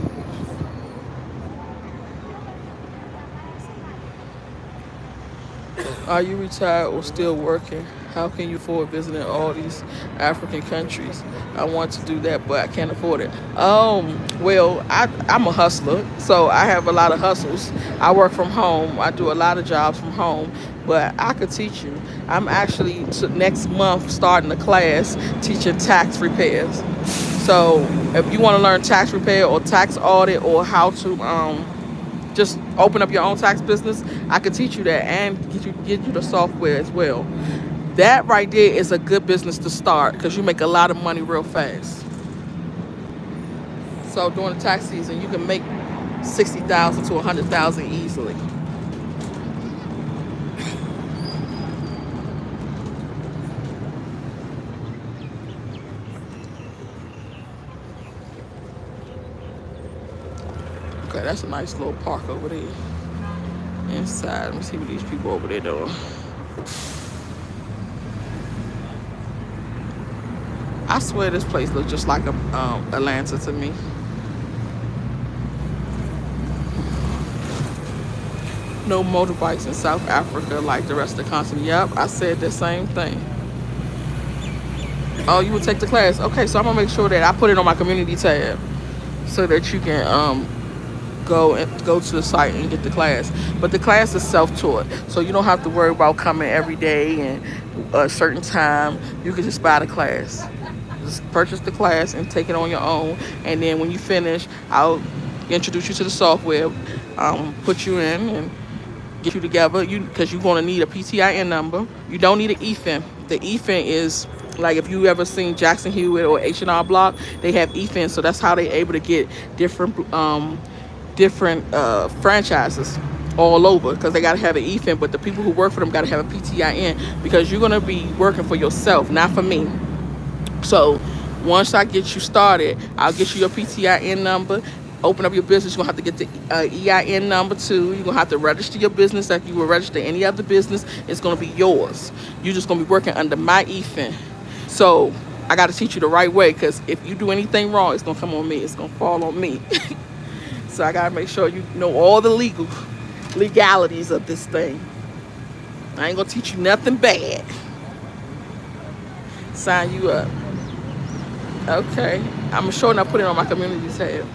Are you retired or still working? How can you afford visiting all these African countries? I want to do that, but I can't afford it. Well, I'm a hustler, so I have a lot of hustles. I work from home. I do a lot of jobs from home, but I could teach you. I'm actually next month starting a class teaching tax repairs. So if you want to learn tax repair or tax audit or how to just open up your own tax business, I could teach you that and get you the software as well. That right there is a good business to start because you make a lot of money real fast. So during the tax season, you can make 60,000 to 100,000 easily. Okay, that's a nice little park over there. Inside, let me see what these people over there doing. I swear this place looks just like Atlanta to me. No motorbikes in South Africa like the rest of the continent. Yep, I said the same thing. Oh, you would take the class? Okay, so I'm gonna make sure that I put it on my community tab so that you can go to the site and get the class. But the class is self-taught, so you don't have to worry about coming every day and a certain time. You can just buy the class. Just purchase the class and take it on your own, and then when you finish, I'll introduce you to the software, put you in and get you together. Because you're going to need a PTIN number. You don't need an EFIN. The EFIN is like if you ever seen Jackson Hewitt or H&R Block, they have EFIN, so that's how they're able to get different franchises all over because they got to have an EFIN. But the people who work for them got to have a PTIN because you're going to be working for yourself, not for me. So once I get you started, I'll get you your PTIN number. Open up your business, you're going to have to get the EIN number too. You're going to have to register your business like you would register any other business. It's going to be yours. You're just going to be working under my EFIN. So I got to teach you the right way because if you do anything wrong, it's going to come on me. It's going to fall on me. So I got to make sure you know all the legalities of this thing. I ain't going to teach you nothing bad. Sign you up. Okay. I'm sure enough put it on my community tab.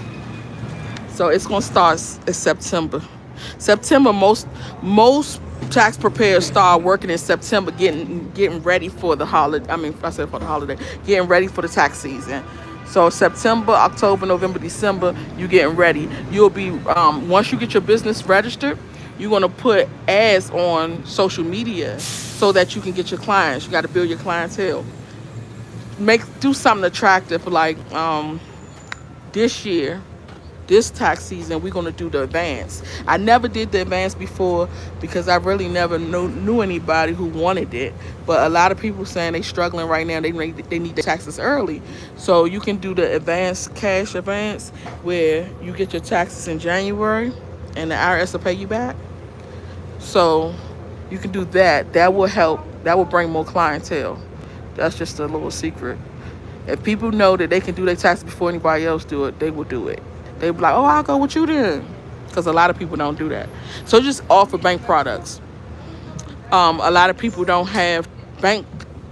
So it's gonna start in September. Most tax preparers start working in September, getting ready for the holiday. Getting ready for the tax season. So September, October, November, December, you getting ready. You'll be once you get your business registered, you're gonna put ads on social media so that you can get your clients. You got to build your clientele. Do something attractive like this year. this tax season we're going to do the advance. I never did the advance before because I really never knew anybody who wanted it, but a lot of people saying they struggling right now. They need their taxes early, so you can do the advance, cash advance, where you get your taxes in January and the IRS will pay you back. So you can do that. That will help. That will bring more clientele. That's just a little secret. If people know that they can do their taxes before anybody else do it, they will do it. They be like, oh, I'll go with you then. Because a lot of people don't do that. So just offer bank products. A lot of people don't have bank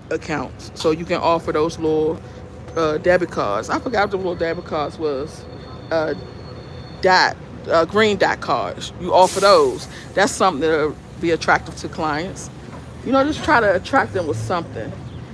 accounts. So you can offer those little debit cards. I forgot what the little debit cards was. Uh, dot, green dot cards. You offer those. That's something that'll be attractive to clients. Just try to attract them with something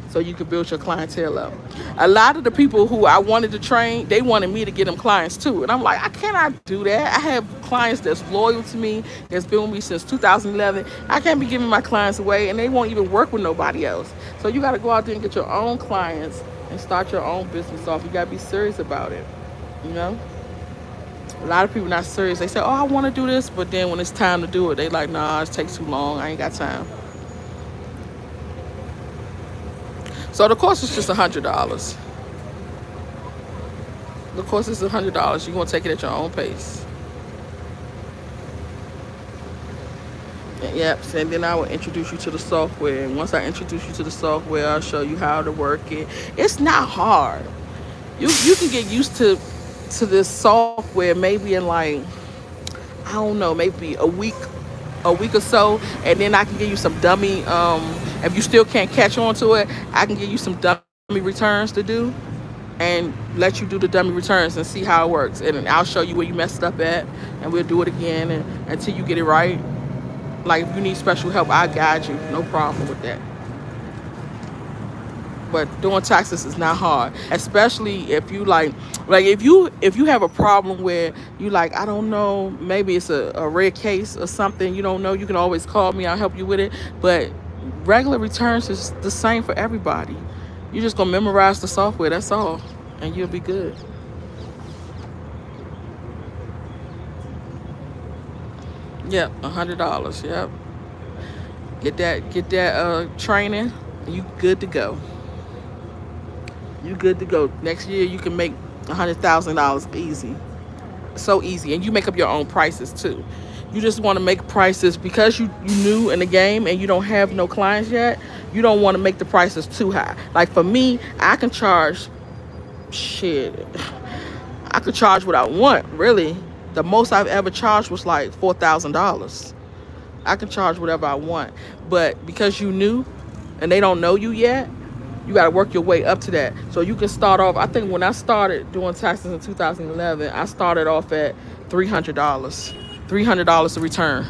so you can build your clientele up. A lot of the people who I wanted to train, they wanted me to get them clients too. And I'm like, I cannot do that. I have clients that's loyal to me, that's been with me since 2011. I can't be giving my clients away and they won't even work with nobody else. So you got to go out there and get your own clients and start your own business off. You got to be serious about it, you know? A lot of people not serious. They say, oh, I want to do this, but then when it's time to do it, they like, nah, it takes too long. I ain't got time. So the course is just $100. The course is $100. You're going to take it at your own pace. Yep, and then I will introduce you to the software. And once I introduce you to the software, I'll show you how to work it. It's not hard. You can get used to this software maybe in like, I don't know, maybe a week or so, and then I can give you some dummy, if you still can't catch on to it, I can give you some dummy returns to do and let you do the dummy returns and see how it works. And then I'll show you where you messed up at, and we'll do it again until you get it right. Like if you need special help, I'll guide you. No problem with that. But doing taxes is not hard, especially if you like if you have a problem where you like, I don't know, maybe it's a rare case or something you don't know, you can always call me. I'll help you with it. But regular returns is the same for everybody. You're just gonna memorize the software, that's all, and you'll be good. Yep, $100. Yep. Get that training, and you good to go. You good to go. Next year you can make $100,000 easy. So easy. And you make up your own prices too. You just want to make prices because you new in the game and you don't have no clients yet. You don't want to make the prices too high. Like for me, I can charge I could charge what I want, really. The most I've ever charged was like $4,000. I can charge whatever I want. But because you new and they don't know you yet, you got to work your way up to that. So you can start off, I think when I started doing taxes in 2011, I started off at $300. $300 a return.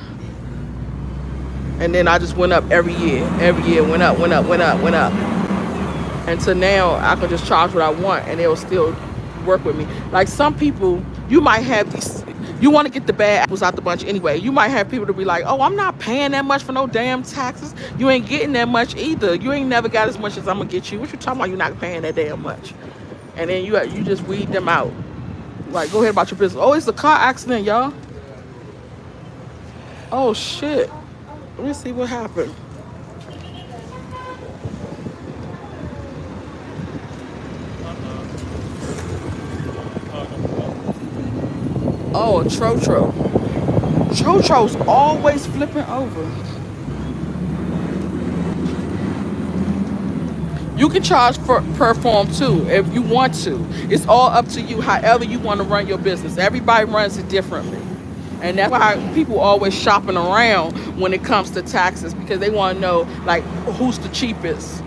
And then I just went up every year. Every year went up. Until now, I can just charge what I want and they'll still work with me. Like some people, you might have these, you want to get the bad apples out the bunch anyway. You might have people to be like, oh, I'm not paying that much for no damn taxes. You ain't getting that much either. You ain't never got as much as I'm going to get you. What you talking about? You're not paying that damn much. And then you just weed them out. Like, go ahead about your business. Oh, it's a car accident, y'all. Oh, shit. Let me see what happened. Oh, a Trotro. Trotro's always flipping over. You can charge per form too if you want to. It's all up to you however you want to run your business. Everybody runs it differently. And that's why people always shopping around when it comes to taxes, because they want to know like who's the cheapest,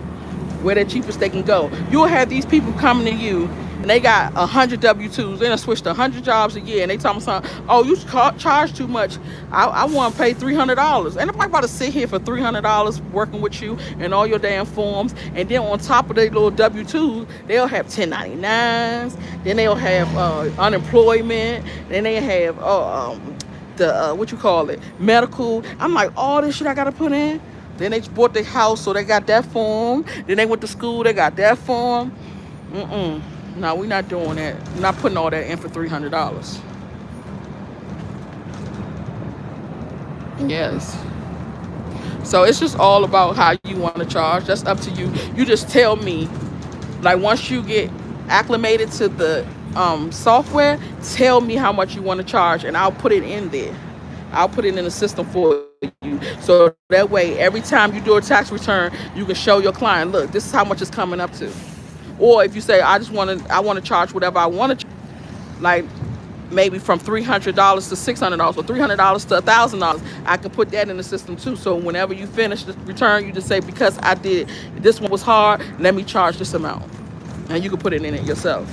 where the cheapest they can go. You'll have these people coming to you and they got 100 W-2s. They done switched 100 jobs a year and they tell me something, oh, you charge too much. I want to pay $300. Ain't nobody about to sit here for $300 working with you and all your damn forms. And then on top of their little W-2s, they'll have 1099s. Then they'll have unemployment. Then they have medical. I'm like, all this shit I got to put in. Then they bought their house, so they got that form. Then they went to school, they got that form. No, we're not doing that. We're not putting all that in for $300. Yes. So it's just all about how you want to charge. That's up to you. You just tell me, like once you get acclimated to the software, tell me how much you want to charge, and I'll put it in there. I'll put it in the system for you. So that way, every time you do a tax return, you can show your client, look, this is how much it's coming up to. Or if you say, I want to charge whatever I want to, like maybe from $300 to $600 or $300 to $1,000, I can put that in the system too. So whenever you finish the return, you just say, because I did this one was hard, let me charge this amount, and you can put it in it yourself.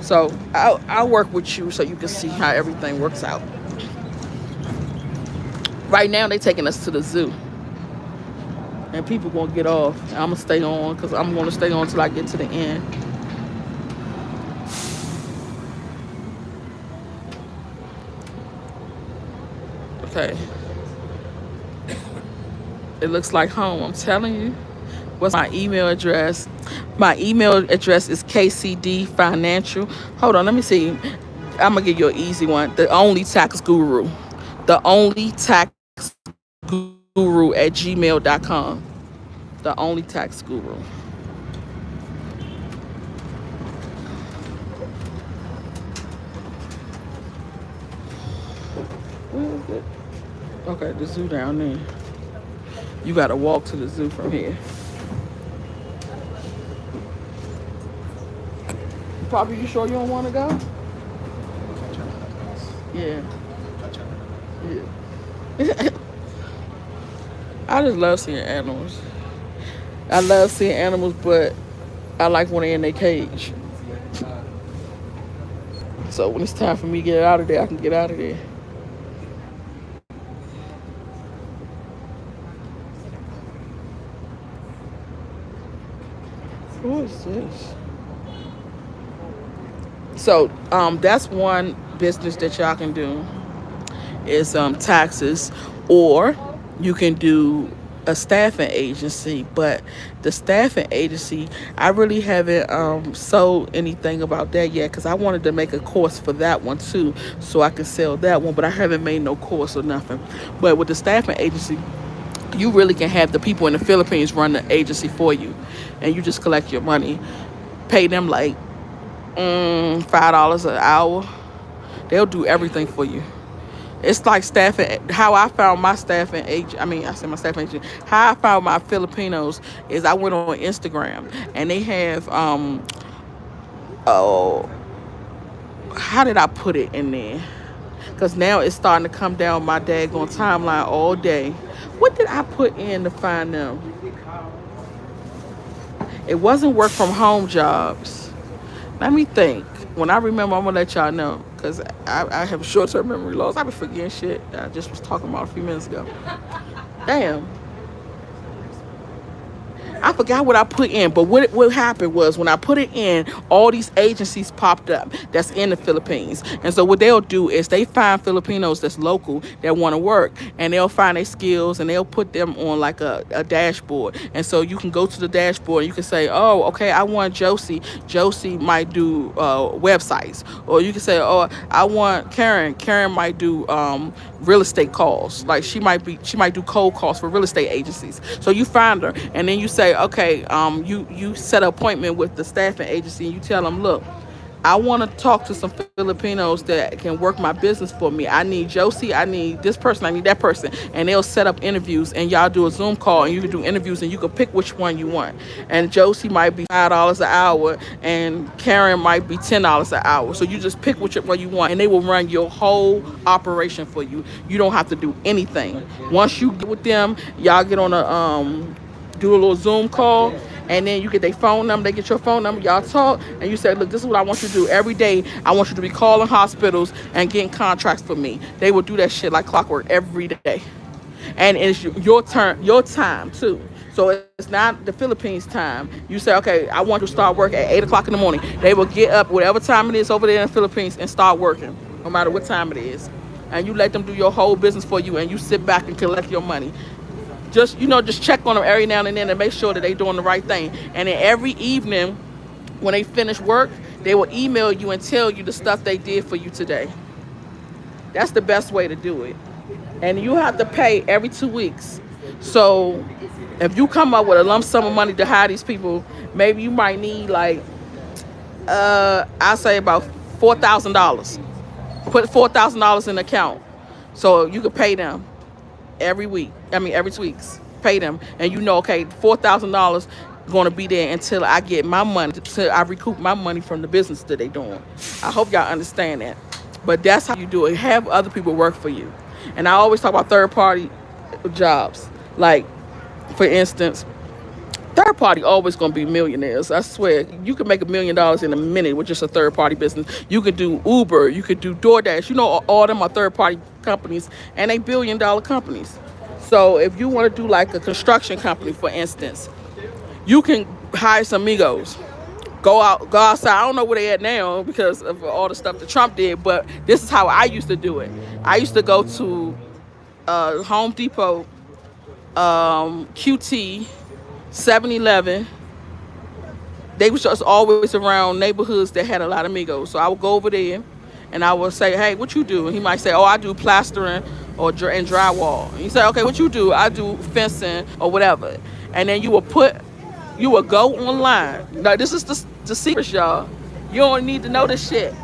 So I'll work with you so you can see how everything works out. Right now they taking us to the zoo, and people gonna get off. I'm gonna stay on because I'm gonna stay on till I get to the end. Okay. It looks like home. I'm telling you. What's my email address? My email address is kcdfinancial. Hold on, let me see. I'm gonna give you an easy one. The only tax guru. The only tax guru at gmail.com. The only tax guru. Where is it? Okay, the zoo down there. You gotta walk to the zoo from here. Probably, you sure you don't want to go? Yeah. Yeah. I just love seeing animals. I love seeing animals, but I like when they're in their cage. So when it's time for me to get out of there, I can get out of there. What is this? So that's one business that y'all can do is taxes, or you can do a staffing agency. But the staffing agency, I really haven't sold anything about that yet, because I wanted to make a course for that one too, so I can sell that one, but I haven't made no course or nothing. But with the staffing agency, you really can have the people in the Philippines run the agency for you, and you just collect your money, pay them like $5 an hour. They'll do everything for you. It's like staffing. How I found my staffing agent, I said my staffing agent, how I found my Filipinos is I went on Instagram, and they have oh, how did I put it in there? Because now it's starting to come down my daggone timeline all day. What did I put in to find them? It wasn't work from home jobs. Let me think. When I remember, I'm going to let y'all know. Because I have short-term memory loss. I be forgetting shit that I just was talking about a few minutes ago. Damn. I forgot what I put in, but what happened was when I put it in, all these agencies popped up that's in the Philippines. And so what they'll do is they find Filipinos that's local that want to work, and they'll find their skills, and they'll put them on like a dashboard. And so you can go to the dashboard and you can say, oh, okay, I want Josie. Josie might do websites. Or you can say, oh, I want Karen. Karen might do real estate calls. Like she might do cold calls for real estate agencies. So you find her, and then you say, okay, you set an appointment with the staffing agency, and you tell them, look, I want to talk to some Filipinos that can work my business for me. I need Josie, I need this person, I need that person. And they'll set up interviews, and y'all do a Zoom call, and you can do interviews, and you can pick which one you want. And Josie might be $5 an hour, and Karen might be $10 an hour. So you just pick which one you want, and they will run your whole operation for you. You don't have to do anything. Once you get with them, y'all get on do a little Zoom call, and then you get their phone number, they get your phone number, y'all talk, and you say, look, this is what I want you to do every day. I want you to be calling hospitals and getting contracts for me. They will do that shit like clockwork every day. And it's your turn, your time too. So it's not the Philippines time. You say, okay, I want you to start work at 8 o'clock in the morning. They will get up whatever time it is over there in the Philippines and start working, no matter what time it is. And you let them do your whole business for you, and you sit back and collect your money. Just check on them every now and then and make sure that they're doing the right thing. And then every evening when they finish work, they will email you and tell you the stuff they did for you today. That's the best way to do it. and you have to pay every 2 weeks. So if you come up with a lump sum of money to hire these people, maybe you might need like I say about $4,000. Put $4,000 in the account, so you could pay them every week. I mean, every 2 weeks, pay them, and you know, okay, $4,000 going to be there until I get my money, until I recoup my money from the business that they doing. I hope y'all understand that. But that's how you do it. Have other people work for you. And I always talk about third party jobs. Like, for instance, third party always gonna be millionaires. I swear, you can make $1 million in a minute with just a third party business. You could do Uber, you could do DoorDash. You know, all them are third party companies, and they $1 billion companies. So if you want to do like a construction company, for instance, you can hire some amigos. Go outside. I don't know where they at now because of all the stuff that Trump did, but this is how I used to do it. I used to go to Home Depot, QT, 7-Eleven. They was just always around neighborhoods that had a lot of amigos. So I would go over there and I would say, hey, what you do? And he might say, oh, I do plastering and drywall. And you say, okay, what you do? I do fencing or whatever. And then you would go online. Now, this is the secrets, y'all. You don't need to know this shit.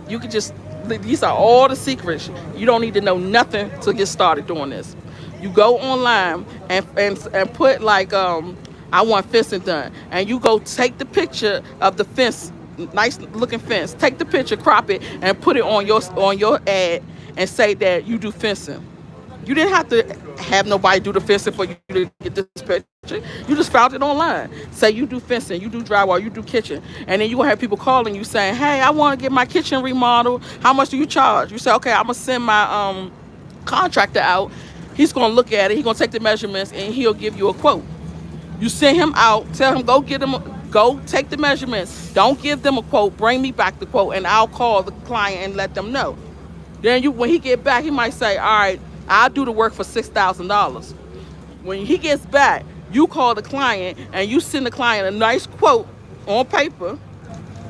You can just, these are all the secrets. You don't need to know nothing to get started doing this. You go online and put like, I want fencing done. And you go take the picture of the fence, nice looking fence. Take the picture, crop it, and put it on your ad and say that you do fencing. You didn't have to have nobody do the fencing for you to get this picture. You just found it online. Say you do fencing, you do drywall, you do kitchen. And then you gonna have people calling you saying, hey, I want to get my kitchen remodeled. How much do you charge? You say, okay, I'm gonna send my contractor out. He's gonna look at it, he's gonna take the measurements, and he'll give you a quote. You send him out, tell him go take the measurements. Don't give them a quote, bring me back the quote, and I'll call the client and let them know. Then when he get back, he might say, all right, I'll do the work for $6,000. When he gets back, you call the client and you send the client a nice quote on paper.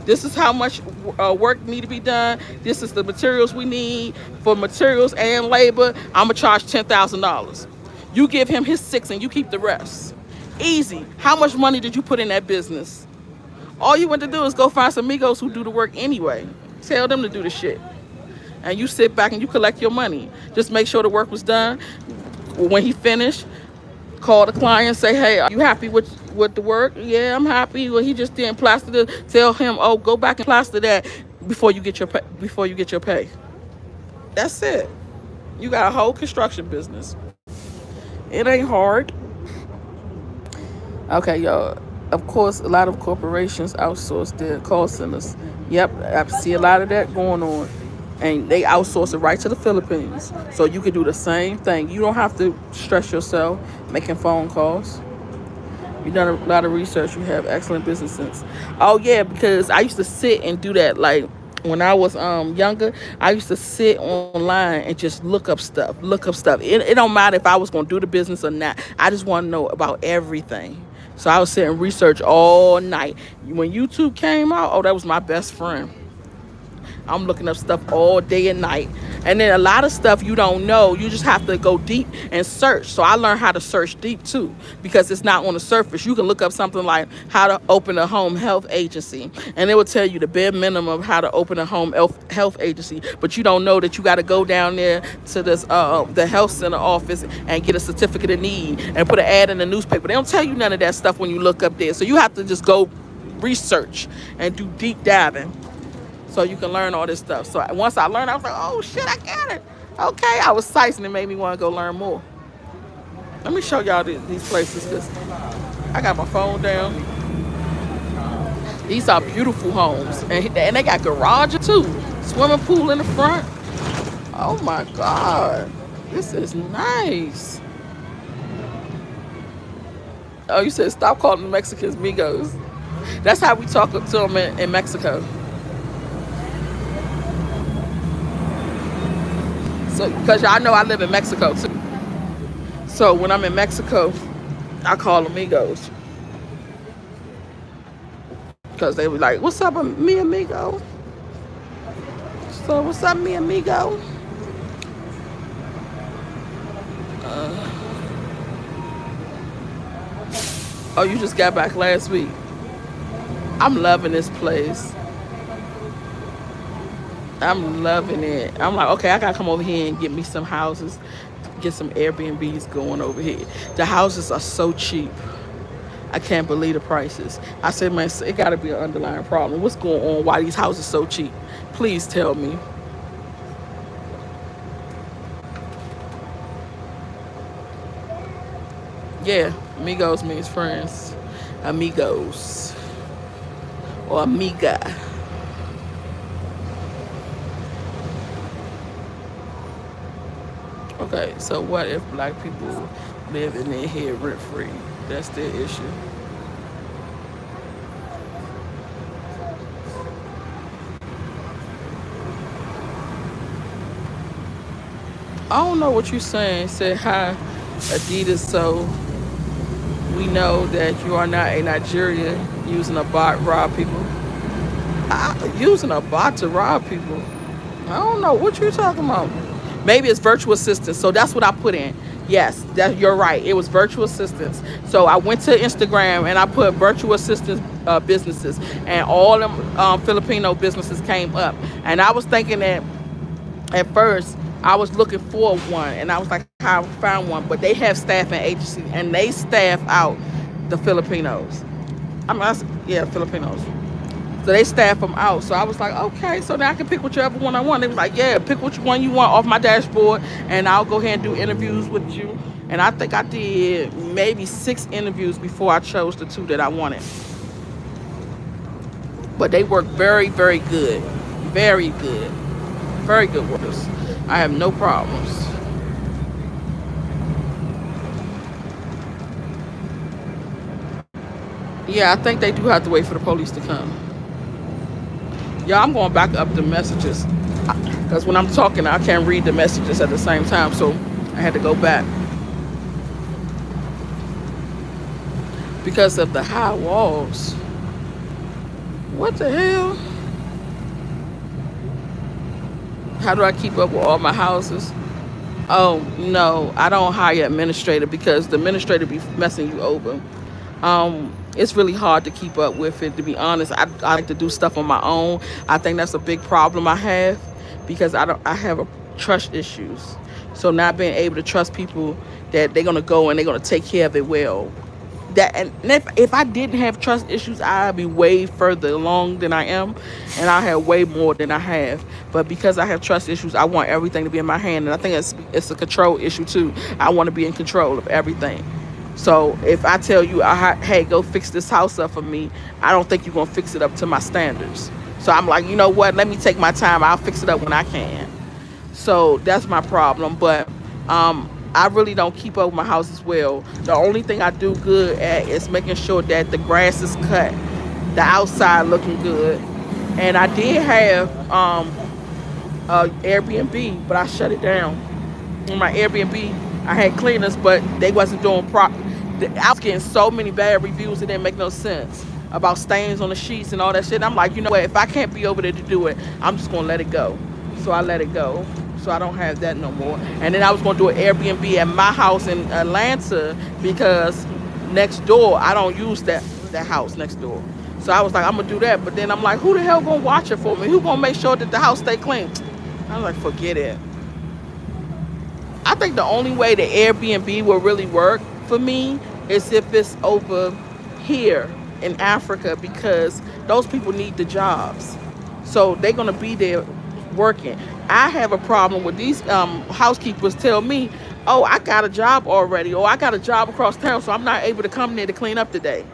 This is how much work need to be done. This is the materials we need for materials and labor. I'm gonna charge $10,000. You give him his $6,000 and you keep the rest. Easy. How much money did you put in that business? All you want to do is go find some amigos who do the work anyway. Tell them to do the shit. And you sit back and you collect your money. Just make sure the work was done. When he finished, call the client, say, hey, are you happy with the work? Yeah, I'm happy. Well, he just didn't plaster the. Tell him, oh, go back and plaster that before you get your pay. That's it. You got a whole construction business. It ain't hard. Okay, y'all. Of course, a lot of corporations outsource their call centers. Yep, I see a lot of that going on. And they outsource it right to the Philippines. So you can do the same thing. You don't have to stress yourself making phone calls. You've done a lot of research. You have excellent business sense. Oh, yeah, because I used to sit and do that. Like, when I was younger, I used to sit online and just look up stuff. It don't matter if I was going to do the business or not. I just want to know about everything. So I was sitting research all night. When YouTube came out, oh, that was my best friend. I'm looking up stuff all day and night. And then a lot of stuff you don't know, you just have to go deep and search. So I learned how to search deep too, because it's not on the surface. You can look up something like how to open a home health agency, and it will tell you the bare minimum of how to open a home health agency. But you don't know that you got to go down there to this the health center office and get a certificate of need and put an ad in the newspaper. They don't tell you none of that stuff when you look up there. So you have to just go research and do deep diving, so you can learn all this stuff. So once I learned, I was like, oh shit, I got it. Okay, I was psyched, and it made me want to go learn more. Let me show y'all these places, because I got my phone down. These are beautiful homes, and they got garages too. Swimming pool in the front. Oh my God, this is nice. Oh, you said stop calling the Mexicans Migos. That's how we talk to them in Mexico. So, because y'all know I live in Mexico too. So when I'm in Mexico, I call them amigos. Because they were like, what's up, mi amigo? So what's up, mi amigo? Oh, you just got back last week. I'm loving this place. I'm loving it. I'm like, okay, I gotta come over here and get me some houses, get some Airbnbs going over here. The houses are so cheap. I can't believe the prices. I said, man, it gotta be an underlying problem. What's going on? Why these houses so cheap? Please tell me. Yeah, amigos means friends. Amigos or amiga. Okay, so what if black people live in their head rent free? That's their issue. I don't know what you're saying. Say hi, Adidas. So we know that you are not a Nigerian using a bot rob people. Using a bot to rob people. I don't know what you're talking about. Maybe it's virtual assistants. So that's what I put in. Yes, that you're right. It was virtual assistants. So I went to Instagram and I put virtual assistants businesses, and all them Filipino businesses came up. And I was thinking that at first I was looking for one, and I was like, how I found one, but they have staffing agencies and they staff out the Filipinos. Yeah, Filipinos. So they staff them out. So I was like, okay, so now I can pick whichever one I want. They was like, yeah, pick which one you want off my dashboard, and I'll go ahead and do interviews with you. And I think I did maybe 6 interviews before I chose the 2 that I wanted. But they work very, very good. Very good. Very good workers. I have no problems. Yeah, I think they do have to wait for the police to come. Yeah, I'm going back up the messages. Because when I'm talking, I can't read the messages at the same time. So I had to go back. Because of the high walls. What the hell? How do I keep up with all my houses? Oh, no, I don't hire administrator because the administrator be messing you over. It's really hard to keep up with it, to be honest. I like to do stuff on my own. I think that's a big problem I have because I have trust issues. So not being able to trust people that they're gonna go and they're gonna take care of it well. And if I didn't have trust issues, I'd be way further along than I am, and I have way more than I have. But because I have trust issues, I want everything to be in my hand, and I think it's a control issue too. I want to be in control of everything. So if I tell you, hey, go fix this house up for me, I don't think you're gonna fix it up to my standards. So I'm like, you know what? Let me take my time. I'll fix it up when I can. So that's my problem. But I really don't keep up with my house as well. The only thing I do good at is making sure that the grass is cut, the outside looking good. And I did have Airbnb, but I shut it down. On my Airbnb, I had cleaners, but they wasn't doing proper. I was getting so many bad reviews, it didn't make no sense about stains on the sheets and all that shit. I'm like, you know what? If I can't be over there to do it, I'm just gonna let it go. So I let it go. So I don't have that no more. And then I was gonna do an Airbnb at my house in Atlanta because next door I don't use that house next door. So I was like, I'm gonna do that. But then I'm like, who the hell gonna watch it for me? Who gonna make sure that the house stay clean? I was like, forget it. I think the only way the Airbnb will really work for me is if it's over here in Africa, because those people need the jobs. So they're going to be there working. I have a problem with these housekeepers tell me, oh, I got a job already, or I got a job across town, so I'm not able to come there to clean up today.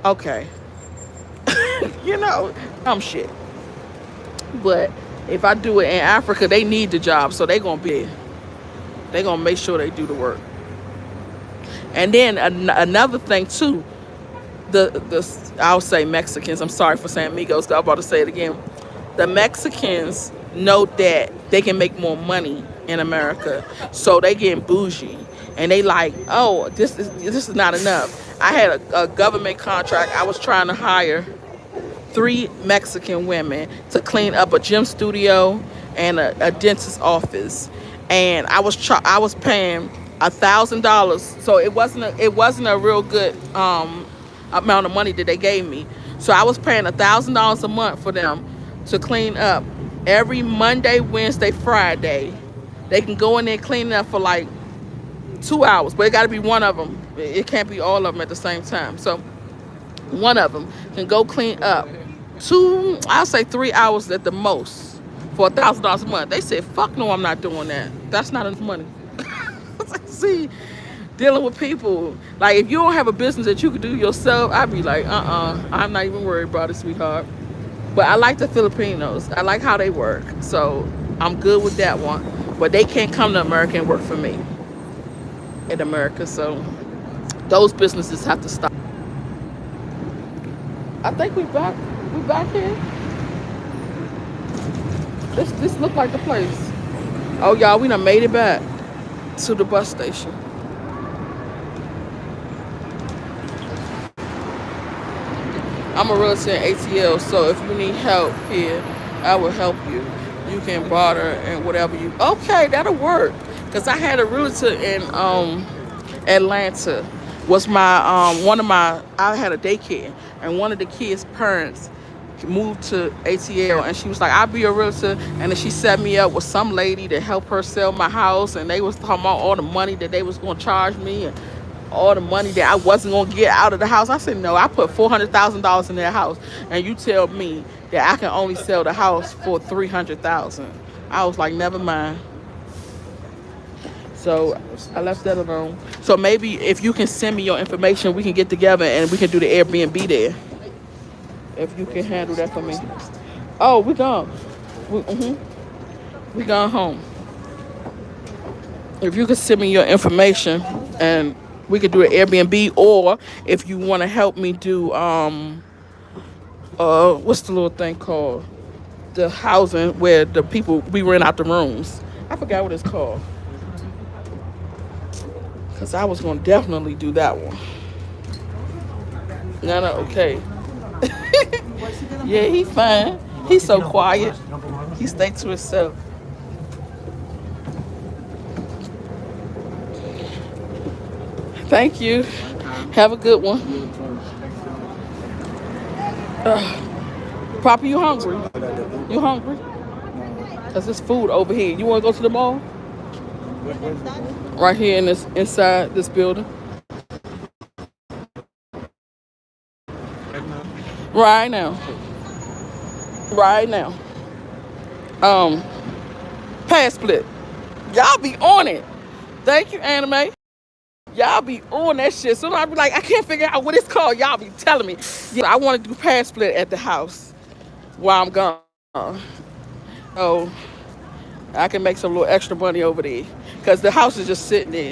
Okay. You know, shit. But if I do it in Africa, they need the job, so they're going to be there. They're going to make sure they do the work. And then another thing, too, I'll say Mexicans. I'm sorry for saying amigos, because I'm about to say it again. The Mexicans know that they can make more money in America, so they getting bougie. And they like, oh, this is not enough. I had a government contract. I was trying to hire 3 Mexican women to clean up a gym studio and a dentist's office. And I was paying $1,000. So it wasn't a real good amount of money that they gave me. So I was paying $1,000 a month for them to clean up every Monday, Wednesday, Friday. They can go in there and clean it up for like 2 hours, but it got to be one of them. It can't be all of them at the same time. So one of them can go clean up I'll say 3 hours at the most for $1,000 a month. They said, "Fuck no, I'm not doing that. That's not enough money." See, dealing with people, like if you don't have a business that you could do yourself, I'd be like, I'm not even worried about it, sweetheart. But I like the Filipinos. I like how they work, so I'm good with that one. But they can't come to America and work for me in America, so those businesses have to stop. I think we back. We back here. This look like the place. Oh y'all, we done made it back to the bus station. I'm a realtor in ATL, so if you need help here, I will help you. You can barter and whatever you. Okay, that'll work. Cause I had a realtor in Atlanta. Was my one of my I had a daycare, and one of the kids' parents moved to ATL, and she was like, "I'll be a realtor," and then she set me up with some lady to help her sell my house, and they was talking about all the money that they was gonna charge me and all the money that I wasn't gonna get out of the house. I said, "No, I put $400,000 in that house, and you tell me that I can only sell the house for $300,000." I was like, "Never mind." So I left that alone. So maybe if you can send me your information, we can get together and we can do the Airbnb there. If you can handle that for me. Oh, we gone. We gone home. If you could send me your information and we could do an Airbnb, or if you want to help me do what's the little thing called? The housing where the people we rent out the rooms. I forgot what it's called. Cause I was gonna definitely do that one. No, okay. Yeah, he fine. He's so quiet. He stay to himself. Thank you. Have a good one. Papa, you hungry? You hungry? Cause there's food over here. You wanna go to the mall? Right here in this inside this building. Right now. Right now. Pass split. Y'all be on it. Thank you, anime. Y'all be on that shit. So I be like, I can't figure out what it's called. Y'all be telling me. Yeah, I want to do pass split at the house while I'm gone. Oh, I can make some little extra money over there. Because the house is just sitting there.